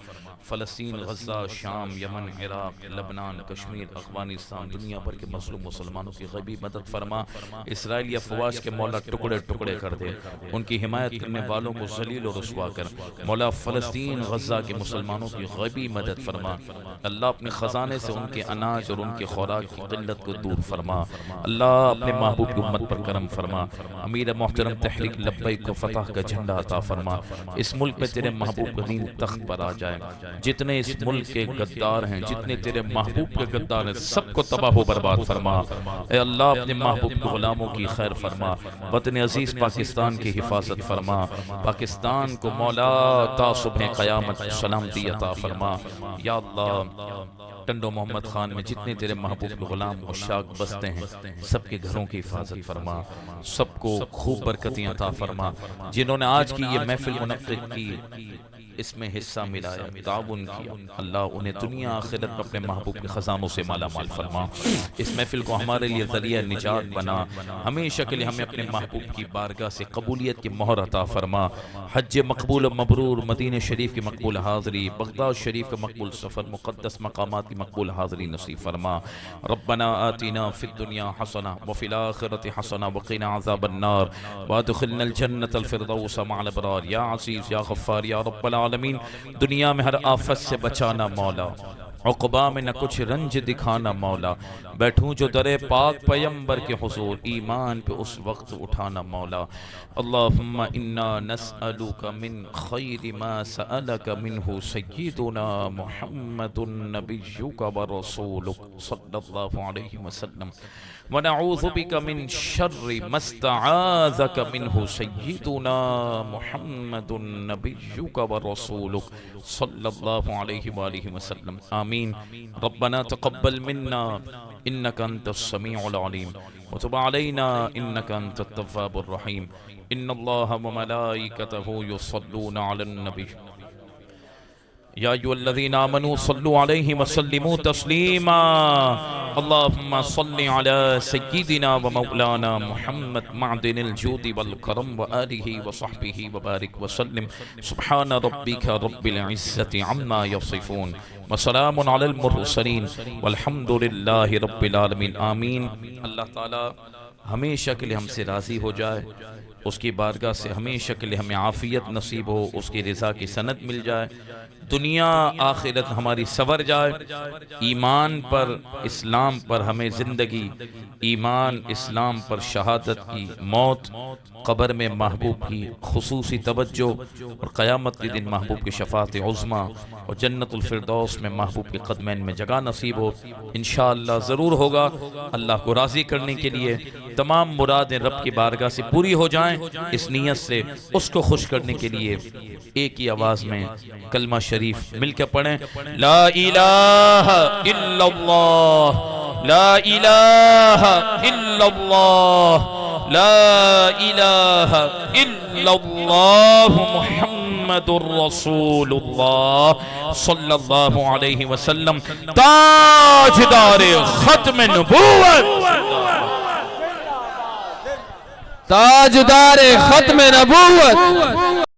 S1: فلسطین، غزہ، شام، یمن، عراق، لبنان، کشمیر، افغانستان، دنیا بھر کے مظلوم مسلمانوں کی غیبی مدد فرما، اسرائیل اسرائیلی افواج کے مولا ٹکڑے ٹکڑے کر دے، ان کی حمایت کرنے والوں کو ذلیل و رسوا کر۔ مولا فلسطین غزہ کے مسلمانوں کی غیبی مدد فرما۔ اللہ اپنے خزانے سے ان کے اناج اور ان کے خوراک کی قلت کو دور فرما۔ اللہ اپنے محبوب کی امت پر کرم فرما۔ امیر محترم تحریک لبیک کو فتح کا جھنڈا عطا فرما۔ اس ملک میں تیرے محبوب کا دین تخت پر آ جائے۔ جتنے اس ملک کے غدار ہیں، جتنے تیرے محبوب کے غدار ہیں، سب کو تباہ و برباد فرما۔ اے اللہ اپنے محبوب کے غلاموں کی خیر فرما۔ وطن عزیز پاکستان کی حفاظت فرما۔ پاکستان کو مولا تا صبح قیامت سلامتی عطا فرما۔ یا اللہ ٹنڈو محمد خان میں جتنے تیرے محبوب کے غلام عشاق بستے ہیں، سب کے گھروں کی حفاظت فرما، سب کو خوب برکتیں عطا فرما۔ جنہوں نے آج کی یہ محفل منعقد کی، اس میں حصہ ملایا، تعاون کیا، اللہ انہیں دنیا آخرت میں اپنے محبوب کے خزانوں سے مالا مال فرما۔ اس محفل کو ہمارے لیے ذریعہ نجات بنا، ہمیشہ کے لیے ہمیں اپنے محبوب کی بارگاہ سے قبولیت کی مہر عطا فرما۔ حج مقبول و مبرور، مدینہ شریف کی مقبول حاضری، بغداد شریف کا مقبول سفر، مقدس مقامات کی مقبول حاضری نصیب فرما۔ ربنا آتنا فی الدنیا حسنہ وفی الآخرۃ حسنہ وقنا عذاب النار وادخلنا الجنۃ الفردوس مع الابرار۔ یا عزیز یا غفار یا رب العالمین، دنیا میں ہر آفت سے بچانا مولا، عقبہ میں نہ کچھ رنج دکھانا مولا، بیٹھوں جو در پاک پیمبر کے حضور، ایمان پہ اس وقت اٹھانا مولا۔ اللہم انا نسألک من خیر ما سألک منہ سیدنا محمد نبیک ورسولک صلی اللہ علیہ وسلم، ونعوذ بک من شر ما استعاذک منہ سیدنا محمد نبیک ورسولک صلی اللہ علیہ وآلہ وسلم۔ آمین۔ ربنا تقبل منا انك انت السميع العليم وتب علينا انك انت التواب الرحيم۔ ان الله وملائكته يصلون على النبي يا أيها الذين آمنوا صلوا عليه وسلموا تسليما۔ اللهم صل على سيدنا ومولانا محمد معدن الجود والكرم وآله وصحبه وبارك وسلم۔ سبحان ربك رب العزة عما يصفون وسلام على المرسلين والحمد لله رب العالمين۔ آمین۔ اللہ تعالی ہمیشہ کے لیے ہم سے راضی ہو جائے، اس کی بارگاہ سے ہمیشہ کے لیے ہمیں عافیت نصیب ہو، اس کی رضا کی سند مل جائے، دنیا آخرت ہماری سور جائے، ایمان پر اسلام پر ہمیں زندگی، ایمان اسلام پر شہادت کی موت، قبر میں محبوب کی خصوصی توجہ، اور قیامت کے دن محبوب کی شفاعت عظمیٰ اور جنت الفردوس میں محبوب کے قدمین میں جگہ نصیب ہو۔ انشاءاللہ ضرور ہوگا۔ اللہ کو راضی کرنے کے لیے تمام مرادیں رب کی بارگاہ سے پوری ہو جائیں، اس نیت سے اس کو خوش کرنے کے لیے ایک ہی آواز میں کلمہ شریف مل کے پڑھیں۔ لا الہ الا اللہ، لا الہ الا اللہ، لا الہ الا اللہ، محمد رسول اللہ صلی اللہ علیہ وسلم، تاجدار ختم نبوت،
S2: تاجدار ختم نبوت۔